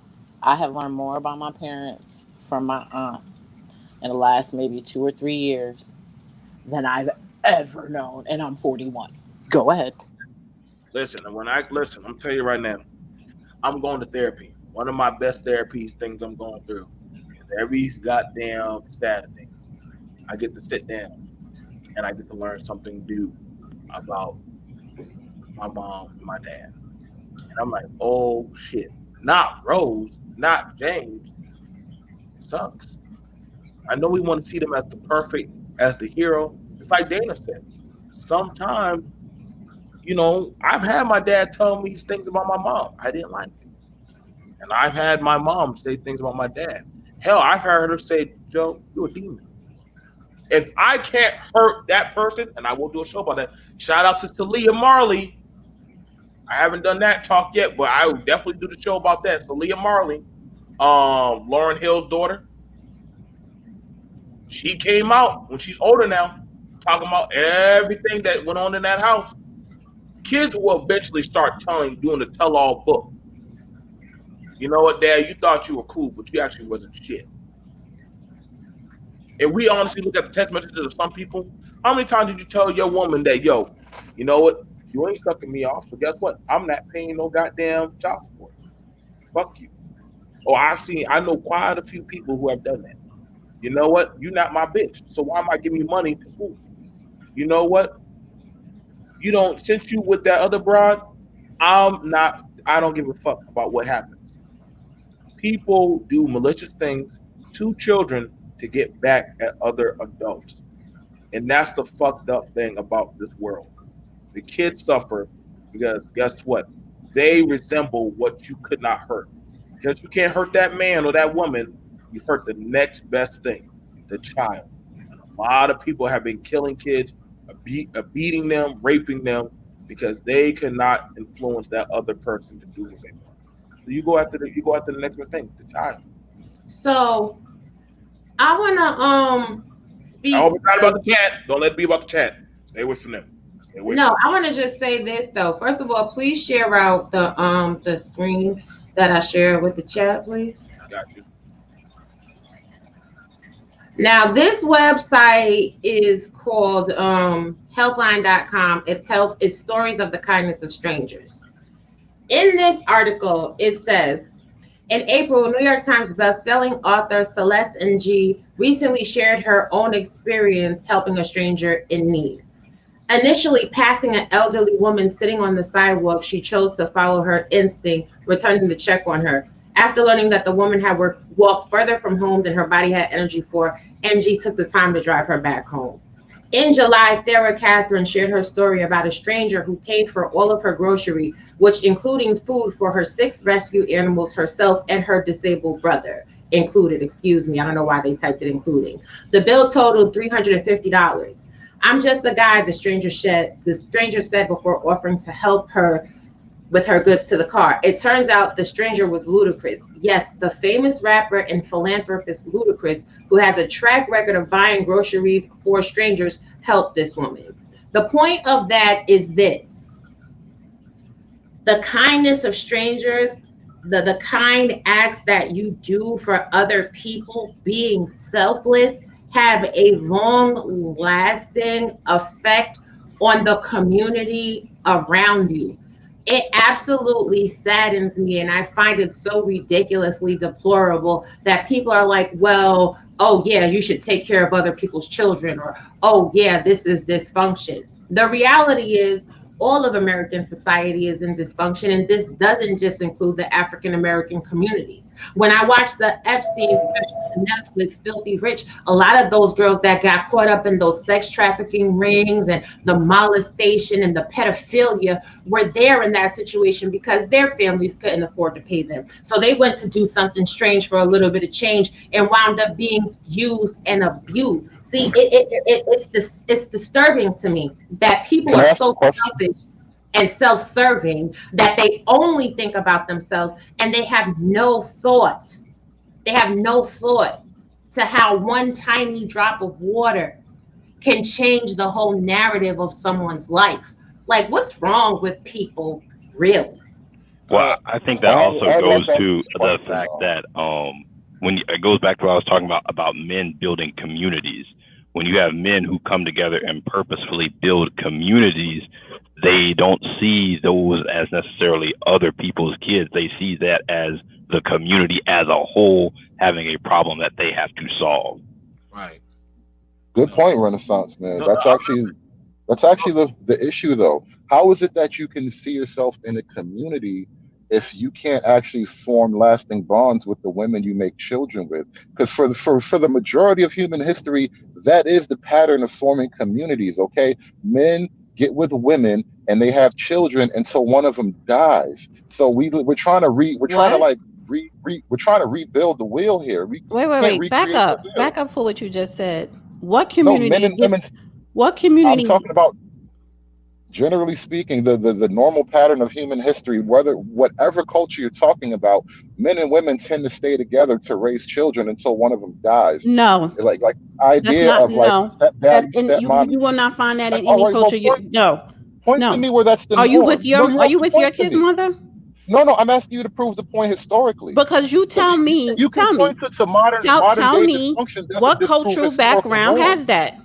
I have learned more about my parents from my aunt in the last maybe 2 or 3 years than I've ever known, and I'm 41. Go ahead. Listen, I'm telling you right now, I'm going to therapy. One of my best therapy things I'm going through is every goddamn Saturday, I get to sit down and I get to learn something new about my mom and my dad. And I'm like, oh shit. Not Rose, not James. It sucks. I know we want to see them as the perfect, as the hero. It's like Dana said. Sometimes, I've had my dad tell me things about my mom. I didn't like it. And I've had my mom say things about my dad. Hell, I've heard her say, Joe, you're a demon. If I can't hurt that person, and I will do a show about that, shout out to Talia Marley. I haven't done that talk yet, but I will definitely do the show about that. Talia Marley, Lauryn Hill's daughter. She came out when she's older now, talking about everything that went on in that house. Kids will eventually start doing the tell-all book. You know what, Dad? You thought you were cool, but you actually wasn't shit. And we honestly look at the text messages of some people. How many times did you tell your woman that, yo, you know what? You ain't sucking me off, so guess what? I'm not paying no goddamn child support. Fuck you. Or I know quite a few people who have done that. You know what? You're not my bitch, so why am I giving you money for school? You know what? Since you with that other broad, I don't give a fuck about what happens. People do malicious things to children to get back at other adults. And that's the fucked up thing about this world. The kids suffer because guess what? They resemble what you could not hurt. Because you can't hurt that man or that woman, you hurt the next best thing, the child. And a lot of people have been killing kids, beating them, raping them, because they cannot influence that other person to do what they want. So you go after the next thing, the child. So I wanna I speak hope it's not to, about the chat. Don't let it be about the chat. Stay away from them. Stay away from no, them. I wanna just say this though. First of all, please share out the screen that I shared with the chat, please. Got you. Now this website is called helpline.com. It's stories of the kindness of strangers. In this article, it says, in April, New York Times best-selling author Celeste Ng recently shared her own experience helping a stranger in need. Initially passing an elderly woman sitting on the sidewalk, she chose to follow her instinct, returning to check on her. After learning that the woman had walked further from home than her body had energy for, NG took the time to drive her back home. In July, Farrah Catherine shared her story about a stranger who paid for all of her grocery, which including food for her 6 rescue animals, herself, and her disabled brother. Included, excuse me, I don't know why they typed it including. The bill totaled $350. I'm just a guy, the stranger said before offering to help her with her goods to the car. It turns out the stranger was Ludacris. Yes, the famous rapper and philanthropist Ludacris, who has a track record of buying groceries for strangers, helped this woman. The point of that is this: the kindness of strangers, the kind acts that you do for other people, being selfless, have a long lasting effect on the community around you. It absolutely saddens me, and I find it so ridiculously deplorable that people are like, well, oh yeah, you should take care of other people's children, or oh yeah, this is dysfunction. The reality is all of American society is in dysfunction, and this doesn't just include the African American community. When I watched the Epstein special on Netflix, Filthy Rich, a lot of those girls that got caught up in those sex trafficking rings and the molestation and the pedophilia were there in that situation because their families couldn't afford to pay them. So they went to do something strange for a little bit of change and wound up being used and abused. See, it's disturbing to me that people Can I are ask a so question? selfish and self-serving that they only think about themselves, and they have no thought. They have no thought to how one tiny drop of water can change the whole narrative of someone's life. Like, what's wrong with people, really? Well, I think that I, also I'd like goes to ask to this the question fact though. that it goes back to what I was talking about men building communities. When you have men who come together and purposefully build communities, they don't see those as necessarily other people's kids. They see that as the community as a whole having a problem that they have to solve. Right. Good point, Renaissance man. No, That's actually the issue though. How is it that you can see yourself in a community if you can't actually form lasting bonds with the women you make children with? Because for the majority of human history, that is the pattern of forming communities. Okay, men get with women and they have children until one of them dies. So we're trying to What? we're trying to rebuild the wheel here. We can't Wait. Back recreate the up. Back wheel. up for what you just said. What No, men community and gets? women. What I'm community? talking about generally speaking, the normal pattern of human history, whatever culture you're talking about, men and women tend to stay together to raise children until one of them dies. No, Like that's idea not. of like No, that's stepdaddy, and stepmom. you will not find that in All any right, well, culture. No, point to no. me where that's the Are you with norm. No, your you Are have you to with your point to kid's me. mother? No, I'm asking you to prove the point historically, Because you because tell me. you can Tell me. point to modern modern Tell day me dysfunction doesn't what disprove cultural historical background has norms. that.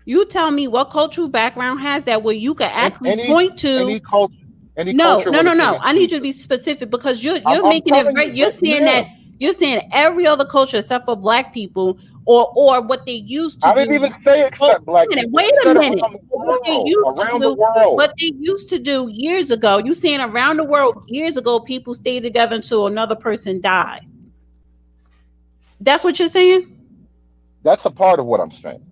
You tell me what cultural background has that where you can And actually point to. any culture any No, culture no, with a no, king no. and I need queen you to be system. specific because you're I'm making it telling very. you, but yeah. You're saying every other culture except for black people or what they used to I didn't do. even say Oh, except black people. wait I a said minute. around the What they world. used to Around the do, world. what they used to do years ago. You saying around the world years ago, people stayed together until another person died. That's what you're saying. That's a part of what I'm saying.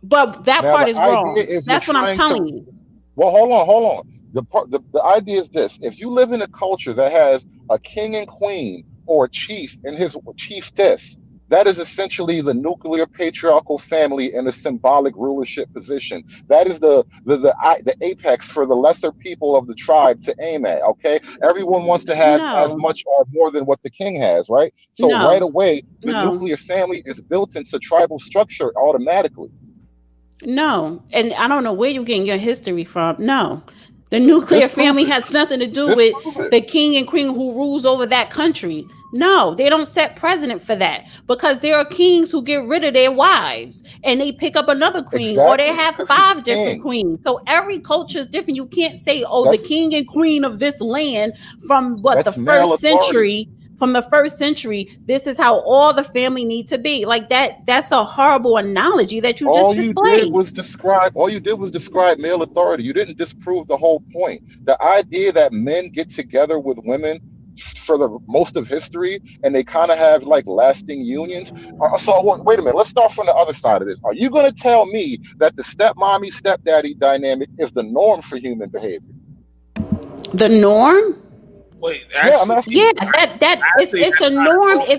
But that Now part the is idea wrong. is you're That's what I'm trying telling to you. well, hold on. The idea is this: if you live in a culture that has a king and queen or a chief and his chief this, That is essentially the nuclear patriarchal family in a symbolic rulership position. That is the apex for the lesser people of the tribe to aim at. Okay, everyone wants to have as No, much or more than what the king has, right? So right no, away, the no, nuclear family is built into tribal structure automatically. no. And I don't know where you're getting your history from. No. The Disprove nuclear family it. has nothing to do with Disprove it. the king and queen who rules over that country. No, they don't set precedent for that because there are kings who get rid of their wives and they pick up another queen or they Exactly, have because he's 5 different king. queens. So every culture is different. You can't say, oh, the That's king and queen of this land from what the that's male first authority. century. From the first century, this is how all the family need to be. Like that, that's a horrible analogy that you just displayed. All you did was describe male authority. You didn't disprove the whole point. The idea that men get together with women for the most of history and they kind of have like lasting unions. Wait a minute, let's start from the other side of this. Are you going to tell me that the stepmommy stepdaddy dynamic is the norm for human behavior? The norm? Wait, Yeah, I'm actually, asking Yeah, you. that actually, it's that's a not a norm norm.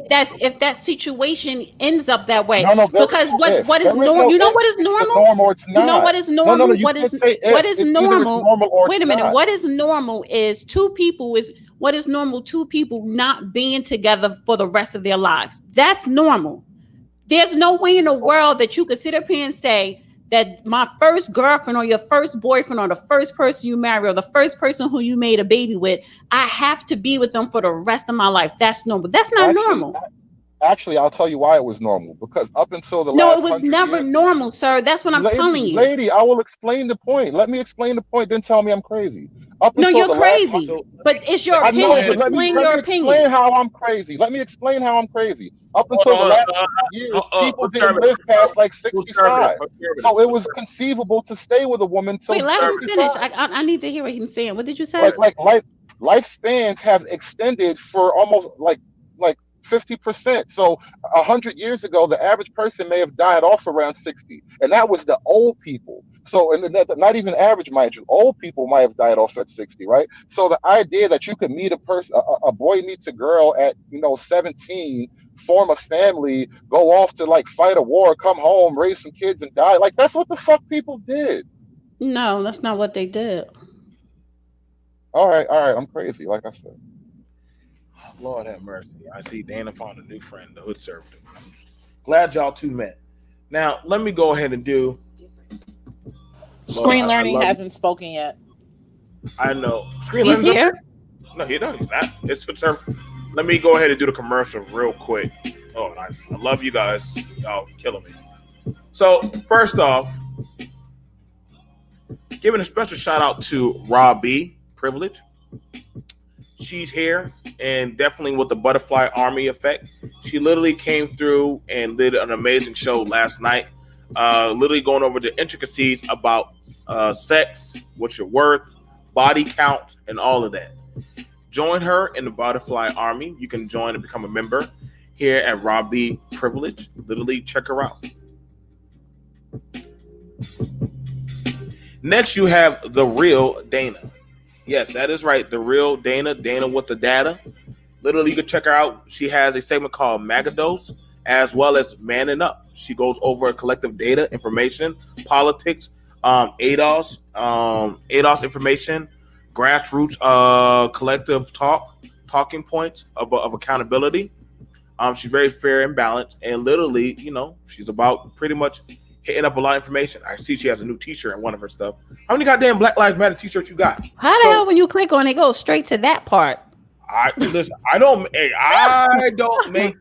if that situation ends up that way. No, no, there is Because no what's if. what is There is norm? no You know if. what is It's the normal? norm or it's You know not. what is No, no, no. normal? You can't say What if. is It's either it's normal? normal or it's Wait a minute. not. What is normal is two people is what is normal? Two people not being together for the rest of their lives. That's normal. There's no way in the world that you could sit up here and say that my first girlfriend or your first boyfriend or the first person you marry or the first person who you made a baby with, I have to be with them for the rest of my life. That's normal. That's not Actually, normal. actually, I'll tell you why it was normal. Because up until the No, it last was 100 years, never normal, sir. That's what I'm telling you. lady, I will explain the point. Let me explain the point. Then tell me I'm crazy. Up No, until you're the last crazy, So but it's let your I me go know, opinion. ahead but and Explain let your me explain opinion. how I'm crazy. Let me explain how I'm crazy. Up hold until the on. last 100 years, people didn't Conservative, live past like conservative, 65. conservative, So it was conservative, conceivable to stay with a woman Wait, till let him conservative. 65. finish. I need to hear what he's saying. What did you Go say? ahead. Like lifespans have extended for almost like 50%. So 100 years ago, the average person may have died off around 60, and that was the old people. So, and not even average, mind you, old people might have died off at 60, right? So the idea that you could meet a person, a boy meets a girl at 17, form a family, go off to like fight a war, come home, raise some kids, and die, like that's what the fuck people did. No, that's not what they did. All right, I'm crazy, like I said. Lord have mercy. I see Dana found a new friend, the hood servitor. Glad y'all two met. Now, let me go ahead and do. Lord, Screen I Learning love you. hasn't spoken yet. I know. Screen He's Learning's up here. there? No, he does. He's not. It's hood servitor. Let me go ahead and do the commercial real quick. Oh, I love you guys. Y'all killing me. So, first off, giving a special shout out to Rob B. Privilege. She's here and definitely with the butterfly army effect. She literally came through and did an amazing show last night, literally going over the intricacies about sex, what you're worth, body count, and all of that. Join her in the butterfly army. You can join and become a member here at Robbie Privilege. Literally check her out. Next, you have the real Dana. Yes, that is right. The real Dana, Dana with the data. Literally, you can check her out. She has a segment called Magados, as well as Manning Up. She goes over collective data, information, politics, ADOS information, grassroots collective talking points of accountability. She's very fair and balanced, and literally, she's about pretty much hitting up a lot of information. I see she has a new T-shirt in one of her stuff. How many goddamn Black Lives Matter T-shirts you got? How the hell when you click on it goes straight to that part? Listen. I don't make.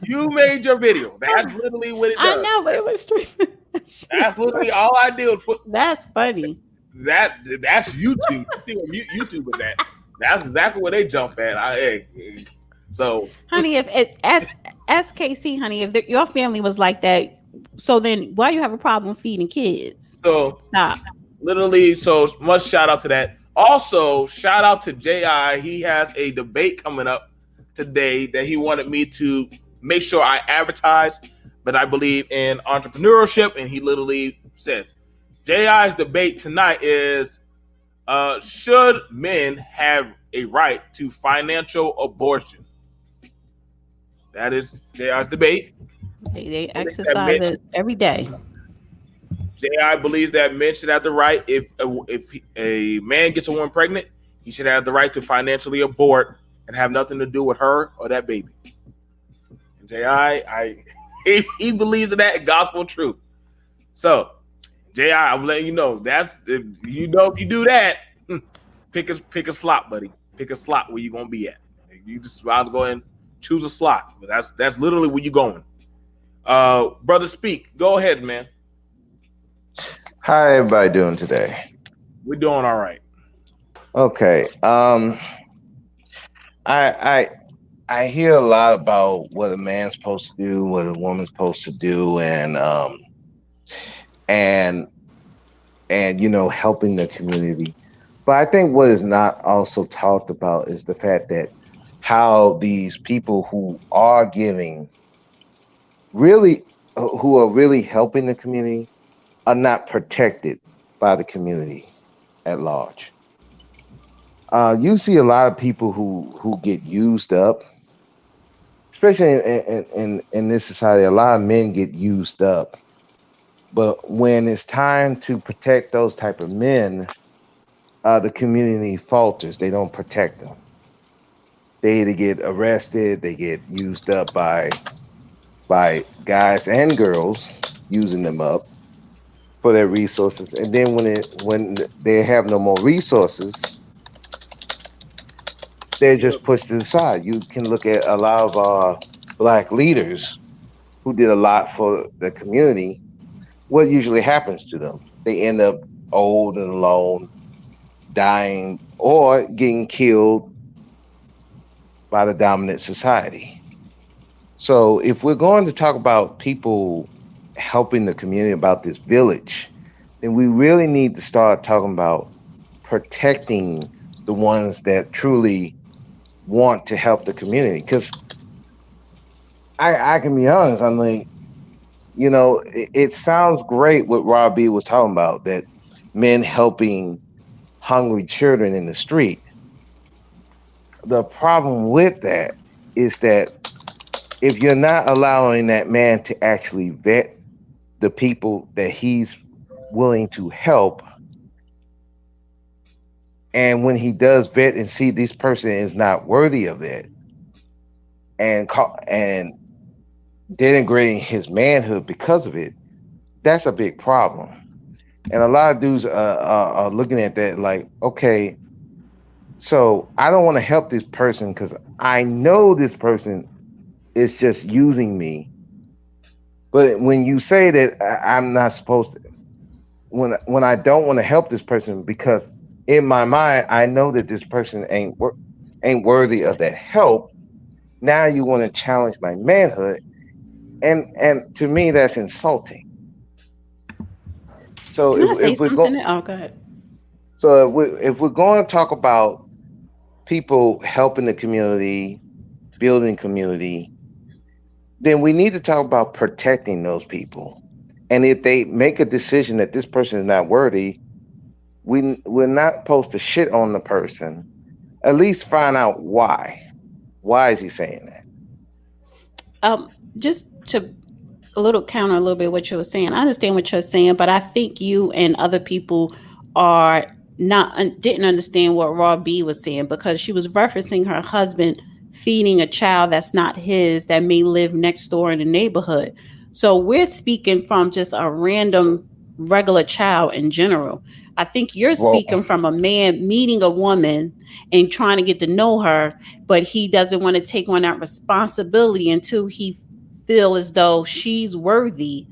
You made your video. That's literally what it does. I know, but it was straight. That's literally all I did was put. That's funny. That's YouTube. YouTube with that. That's exactly where they jump at. So, honey, if SKC, honey, if your family was like that, so then why you have a problem feeding kids? So stop. Literally, so much shout out to that. Also, shout out to J.I. He has a debate coming up today that he wanted me to make sure I advertise, but I believe in entrepreneurship, and he literally says, J.I.'s debate tonight is, should men have a right to financial abortion? That is J.I.'s debate. They Believes that exercise men it every day. Ji believes that men should have the right, if a man gets a woman pregnant, he should have the right to financially abort and have nothing to do with her or that baby. And he believes in that gospel truth. So I'm letting you know that's if if you do that, pick a slot, buddy. Pick a slot where you gonna be at. You just rather go and choose a slot. But that's literally where you going. Brother, speak. Go ahead, man. How everybody doing today? We're doing all right. Okay. I I hear a lot about what a man's supposed to do, what a woman's supposed to do, and helping the community. But I think what is not also talked about is the fact that how these people who are giving really who are really helping the community are not protected by the community at large. You see a lot of people who get used up, especially in this society. A lot of men get used up, but when it's time to protect those type of men, the community falters. They don't protect them. They either get arrested, they get used up by guys and girls using them up for their resources, and then when they have no more resources, they're just pushed to the side. You can look at a lot of black leaders who did a lot for the community. What usually happens to them? They end up old and alone, dying, or getting killed by the dominant society. So if we're going to talk about people helping the community, about this village, then we really need to start talking about protecting the ones that truly want to help the community. Because I can be honest, I'm like, it sounds great what Rob B was talking about, that men helping hungry children in the street. The problem with that is that if you're not allowing that man to actually vet the people that he's willing to help, and when he does vet and see this person is not worthy of it, and denigrating his manhood because of it, that's a big problem. And a lot of dudes are looking at that like, okay, so I don't want to help this person because I know this person is just using me. But when you say that I'm not supposed to, when I don't want to help this person because in my mind I know that this person ain't worthy of that help, now you want to challenge my manhood, and to me that's insulting. So Can I say if we're something? going, Oh, go ahead. so if we're going to talk about people helping the community, building community, then we need to talk about protecting those people. And if they make a decision that this person is not worthy, we're not supposed to shit on the person. At least find out why. Why is he saying that? Just to a little counter a little bit what you were saying. I understand what you're saying, but I think you and other people are not didn't understand what Raw B was saying, because she was referencing her husband feeding a child that's not his, that may live next door in the neighborhood. So we're speaking from just a random regular child in general. I think you're Well, speaking from a man meeting a woman and trying to get to know her, but he doesn't want to take on that responsibility until he feel as though she's worthy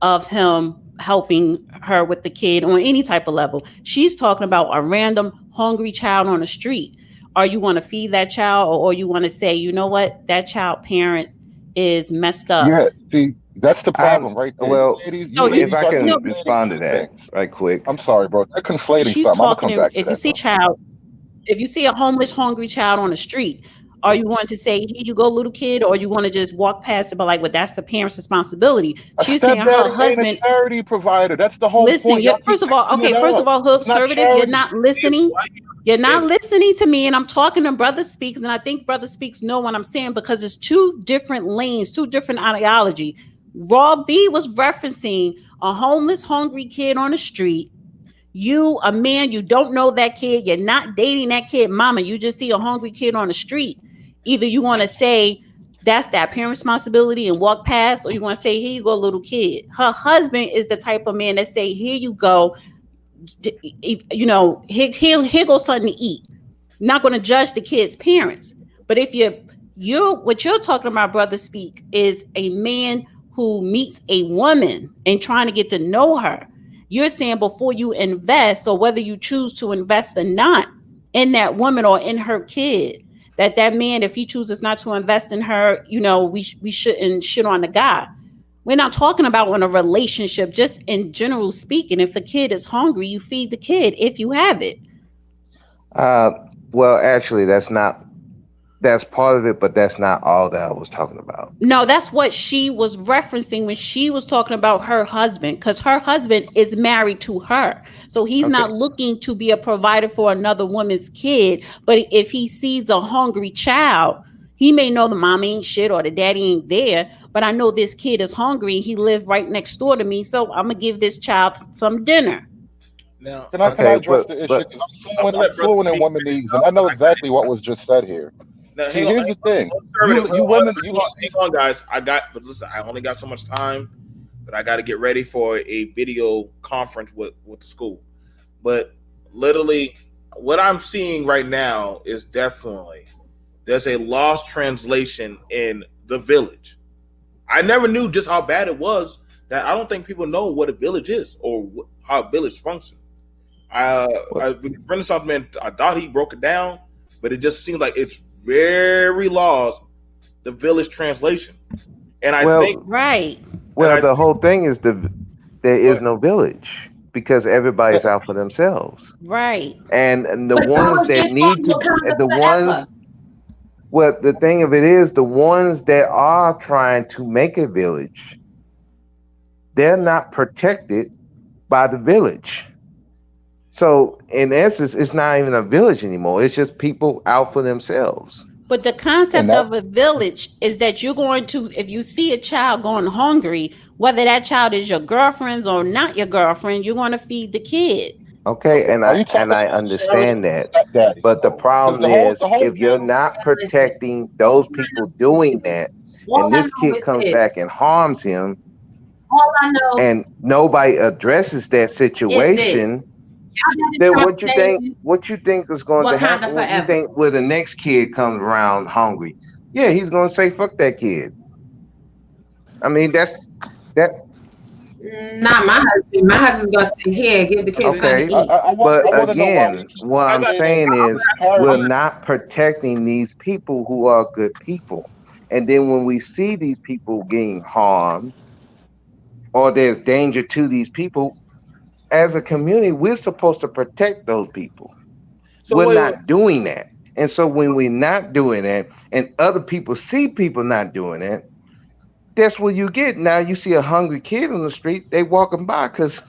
of him helping her with the kid on any type of level. She's talking about a random hungry child on the street. Are you going to feed that child, or you want to say, you know what, that child parent is messed up? Yeah, see, that's the I'm problem right there. well. So You If ladies I are can conflating respond to two that things. right quick. I'm sorry, bro. They're conflating she's something. I'm gonna talking come in, back to if you that see a though. child, if you see a homeless hungry child on the street, Are you going to say, here you go, little kid, or you want to just walk past it, but like, well, that's the parent's responsibility? A She's saying her stepdaddy ain't a husband. charity provider. That's the whole Listen, point. Y'all keep first of all, mixing okay, it first of up. all, It's Hooks, not conservative, you're charity. not listening. You're not listening to me, and I'm talking to Brother Speaks, and I think Brother Speaks know what I'm saying, because it's two different lanes, two different ideology. Raw B was referencing a homeless, hungry kid on the street. You, a man, you don't know that kid. You're not dating that kid, mama. You just see a hungry kid on the street. Either you want to say that's that parent responsibility and walk past, or you want to say, here you go, little kid. Her husband is the type of man that say, here you go, here goes something to eat. Not going to judge the kid's parents. But if what you're talking about, Brother Speak, is a man who meets a woman and trying to get to know her. You're saying before you invest, or whether you choose to invest or not in that woman or in her kid, that man, if he chooses not to invest in her, we shouldn't shit on the guy. We're not talking about in a relationship, just in general speaking. If a kid is hungry, you feed the kid if you have it. Well, actually, that's part of it, but that's not all that I was talking about. No, that's what she was referencing when she was talking about her husband, because her husband is married to her. So he's not looking to be a provider for another woman's kid. But if he sees a hungry child, he may know the mom ain't shit or the daddy ain't there, but I know this kid is hungry. He lived right next door to me, so I'm going to give this child some dinner. Now, Can I address the issue? Because I'm fluent in womenese, and I know exactly what was just said here. Now, See, here's the thing. You women, you hang on, guys. But listen, I only got so much time, but I got to get ready for a video conference with the school. But literally, what I'm seeing right now is definitely there's a lost translation in the village. I never knew just how bad it was. That I don't think people know what a village is or how a village functions. Renaissance man, I thought he broke it down, but it just seems like it's very lost, the village translation. And I think right. Well, the whole thing is there is no village because everybody's out for themselves. Right. And the ones that need to well, the thing of it is the ones that are trying to make a village, they're not protected by the village. So in essence, it's not even a village anymore. It's just people out for themselves. But the concept of a village is that you're going to, if you see a child going hungry, whether that child is your girlfriend's or not your girlfriend, you're going to feed the kid. Okay, and I understand that. But the problem is if you're not protecting those people doing that, and this kid comes back and harms him, all I know, and nobody addresses that situation, then what you think is going to happen? What you think when the next kid comes around hungry? Yeah, he's going to say fuck that kid. I mean, that's that. Not my husband. My husband's going to say, here, give the kids something to eat. But again, what I'm saying is we're not protecting these people who are good people. And then when we see these people getting harmed or there's danger to these people, as a community, we're supposed to protect those people. So we're not doing that. And so when we're not doing that and other people see people not doing it, that's what you get. Now you see a hungry kid on the street, they walking by because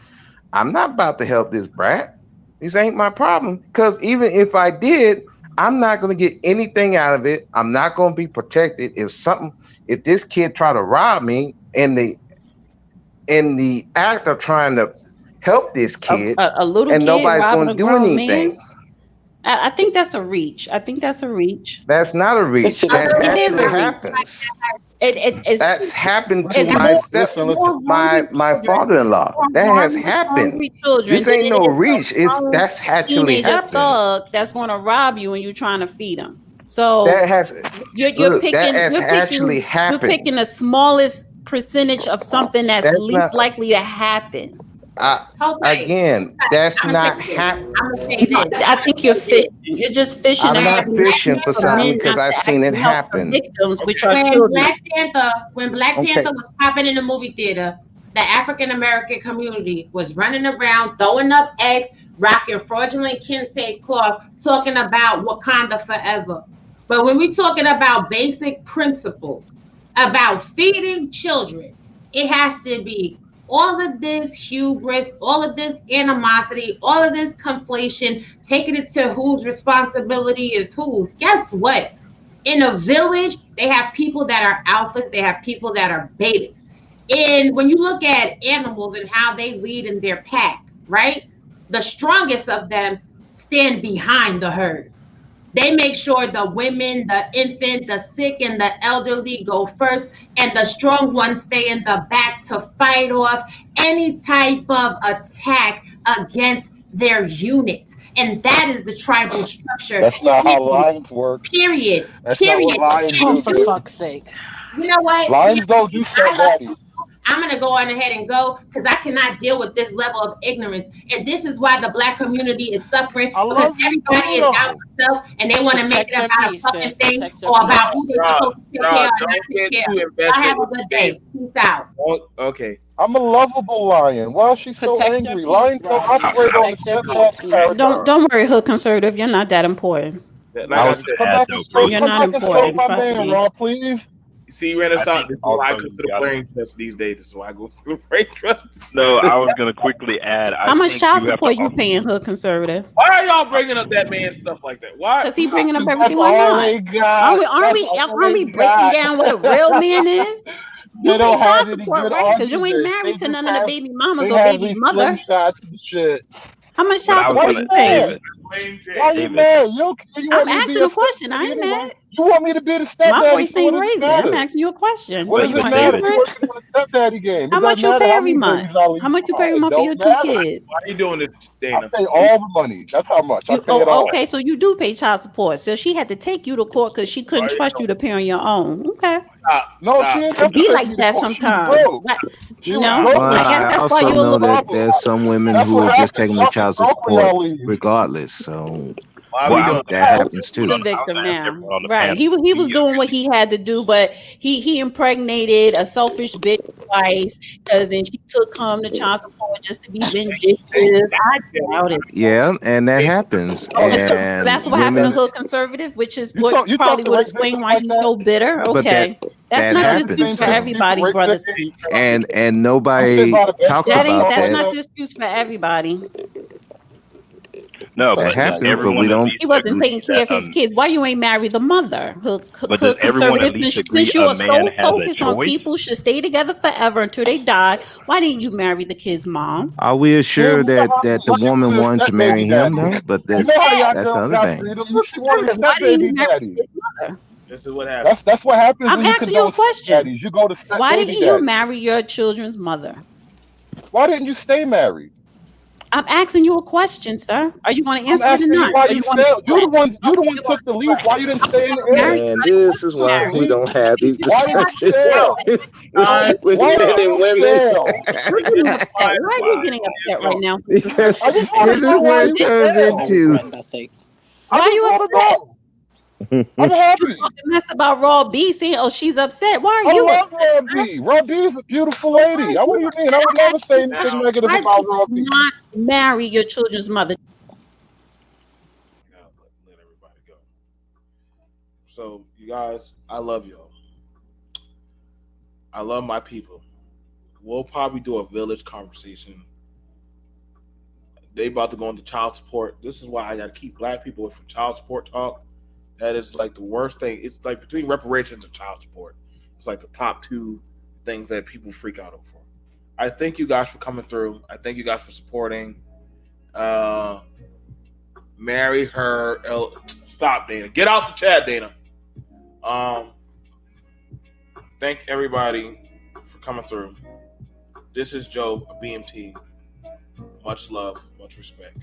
I'm not about to help this brat. This ain't my problem. Because even if I did, I'm not going to get anything out of it. I'm not going to be protected. If this kid try to rob me in the act of trying to help this kid, a little and kid nobody's going to do anything. Man? I think that's a reach. That's not a reach. That actually happens. That's happened to my father-in-law. That has happened. This ain't no reach. That's actually happened. Thug that's going to rob you and you're trying to feed him. So you're picking the smallest percentage of something that's least likely to happen. Again, that's not happening. I think you're fishing. You're just fishing. I'm not fishing for something because I've seen it happen. Victims, which are children. When Black Panther was popping in the movie theater, the African American community was running around, throwing up eggs, rocking fraudulent kente cloth, talking about Wakanda forever. But when we're talking about basic principles about feeding children, it has to be all of this hubris, all of this animosity, all of this conflation, taking it to whose responsibility is whose. Guess what? In a village, they have people that are alphas, they have people that are betas. And when you look at animals and how they lead in their pack, right? The strongest of them stand behind the herd. They make sure the women, the infant, the sick, and the elderly go first, and the strong ones stay in the back to fight off any type of attack against their unit. And that is the tribal structure. That's not how Period. lions work. Period. That's not what Period. lions Oh, do, for dude. fuck's sake. You know what? Lions don't do stepdaddy. I'm going to go on ahead and go because I cannot deal with this level of ignorance. And this is why the Black community is suffering I because love everybody is out for self and they want to make Protect it your about peace, a fucking sis. thing Protect your or about peace. who they're supposed to take care or not Don't take get care too of. invested. Y'all have a good day. Peace out. Okay. I'm a lovable lion. Why is she so Protect your angry? peace, Lions don't Robbie. operate on the Protect your stepdad peace. paradigm. Don't worry, hood conservative. You're not that important. Like I I was said, Come gonna add back though, and bro. stroke, You're come not back and stroke important. my Trust man, me. Rob, please. see, I Renaissance, think this is why I also go you through the gotta. brain trust these days. This is why I go through the brain trust. No, I was gonna quickly add. How I much think child you have support to you paying, hood conservative? Why are y'all bringing up that man stuff like that? Why? Because he bringing up That's everything. Why all not? they got. That's all Aren't we they breaking got. down what a real man is? You They pay don't have child any support, good right? Because you ain't arguments. They married to just none of the have baby mamas they or have baby these mother. slingshots and shit. How much But child I was Why support gonna, you you paying? mad? Blame Jay. Why you David. mad? You I'm want me to be asking a a question. I stepdaddy ain't anyway? mad. You want me to be the My stepdaddy, voice so what ain't does it raising. I'm matter? asking you a question. What Are does you it gonna matter? David. You answer it? working on a stepdaddy game. How It doesn't much you matter pay how every many month? babies I leave How much you pay behind. every It month for don't your two matter. kids? Why are you doing this, I Dana? pay all the money. That's how much. I pay it all. Okay, so you do pay child support. So she had to take you to court because she couldn't Why you trust you to pay on your own. Okay. stop? No, she Stop. ain't It never be take like me to that court. She was sometimes. broke. But, She you was know, broke Well, when I she guess I left. that's why also That's you're a the know little. that problem. there's some women That's who what will just happens. take them to Y'all get child broke when support y'all leave. regardless. So Why are Well, we I doing was gonna that ask happens He's a too. everyone. I was victim gonna ask now, everyone on the right? panel. He Do was you doing what he had to do, but he impregnated a selfish bitch twice because then she took him to child support just to be vindictive. I doubt it. Yeah, and that happens. Oh, So yeah. And that's what happened to women, Hood Conservative, which is You what talk you talk probably to would rape explain victims why like he's that? so bitter. but that Okay, that's that You not have the the same excuse happens for though. sympathy for everybody, rape brother victims? speak. And Don't sit nobody by the bench talks till they about talk That's like that. not that. the excuse for everybody. no, That but does happens, but we everyone at don't. least He wasn't taking agree care that of his kids. Why you ain't marry the mother? but does Hood everyone at Conservative, least agree since you a are man so has a focused on choice? people should stay together forever until they die, why didn't you marry the kid's mom? Are we Damn, assured you know that how that the she woman wanted a wanted step to marry baby him daddy. though? But You know how y'all that's the girls other got thing. freedom. Hood She wanted a Conservative, why step didn't you baby marry daddy. his mother? This is what happened. That's what happens I'm when you asking you a condone step question. daddies. You go to step Why baby didn't you daddies. marry your children's mother? Why didn't you stay married? I'm asking you a question, sir. Are you going to I'm answer it or asking you not? why Or you you want to failed. deflect? You the Okay, one you who want took to the lead. deflect. Why you didn't I was stay in the never married. air? And I didn't want this to is be Took why the married. we lead. don't have these Why did you discussions fail? with Why men did and you women. fail? You're getting upset. Why are you Wow. getting upset right now? Because I just want this to is know what why it you turns failed. I into. regret nothing. I Why are just you want to upset? know. I'm happy. You talking mess about Raw B saying, "Oh, she's upset." Why are I you love upset, Rob sir? B. Rob B is a beautiful So why lady. are What you do you mean? I upset? would I never asked you say a anything Now, question. negative Why did about you Rob B. not marry your children's mother? now let everybody go. So, you guys, I love y'all. I love my people. We'll probably do a village conversation. They about to go into child support. This is why I got to keep black people away from child support talk. That is like the worst thing. It's like between reparations and child support. It's like the top two things that people freak out over. I thank you guys for coming through. I thank you guys for supporting. Uh, marry her. Stop, Dana. Get out the chat, Dana. Thank everybody for coming through. This is Joe, BMT. Much love, much respect.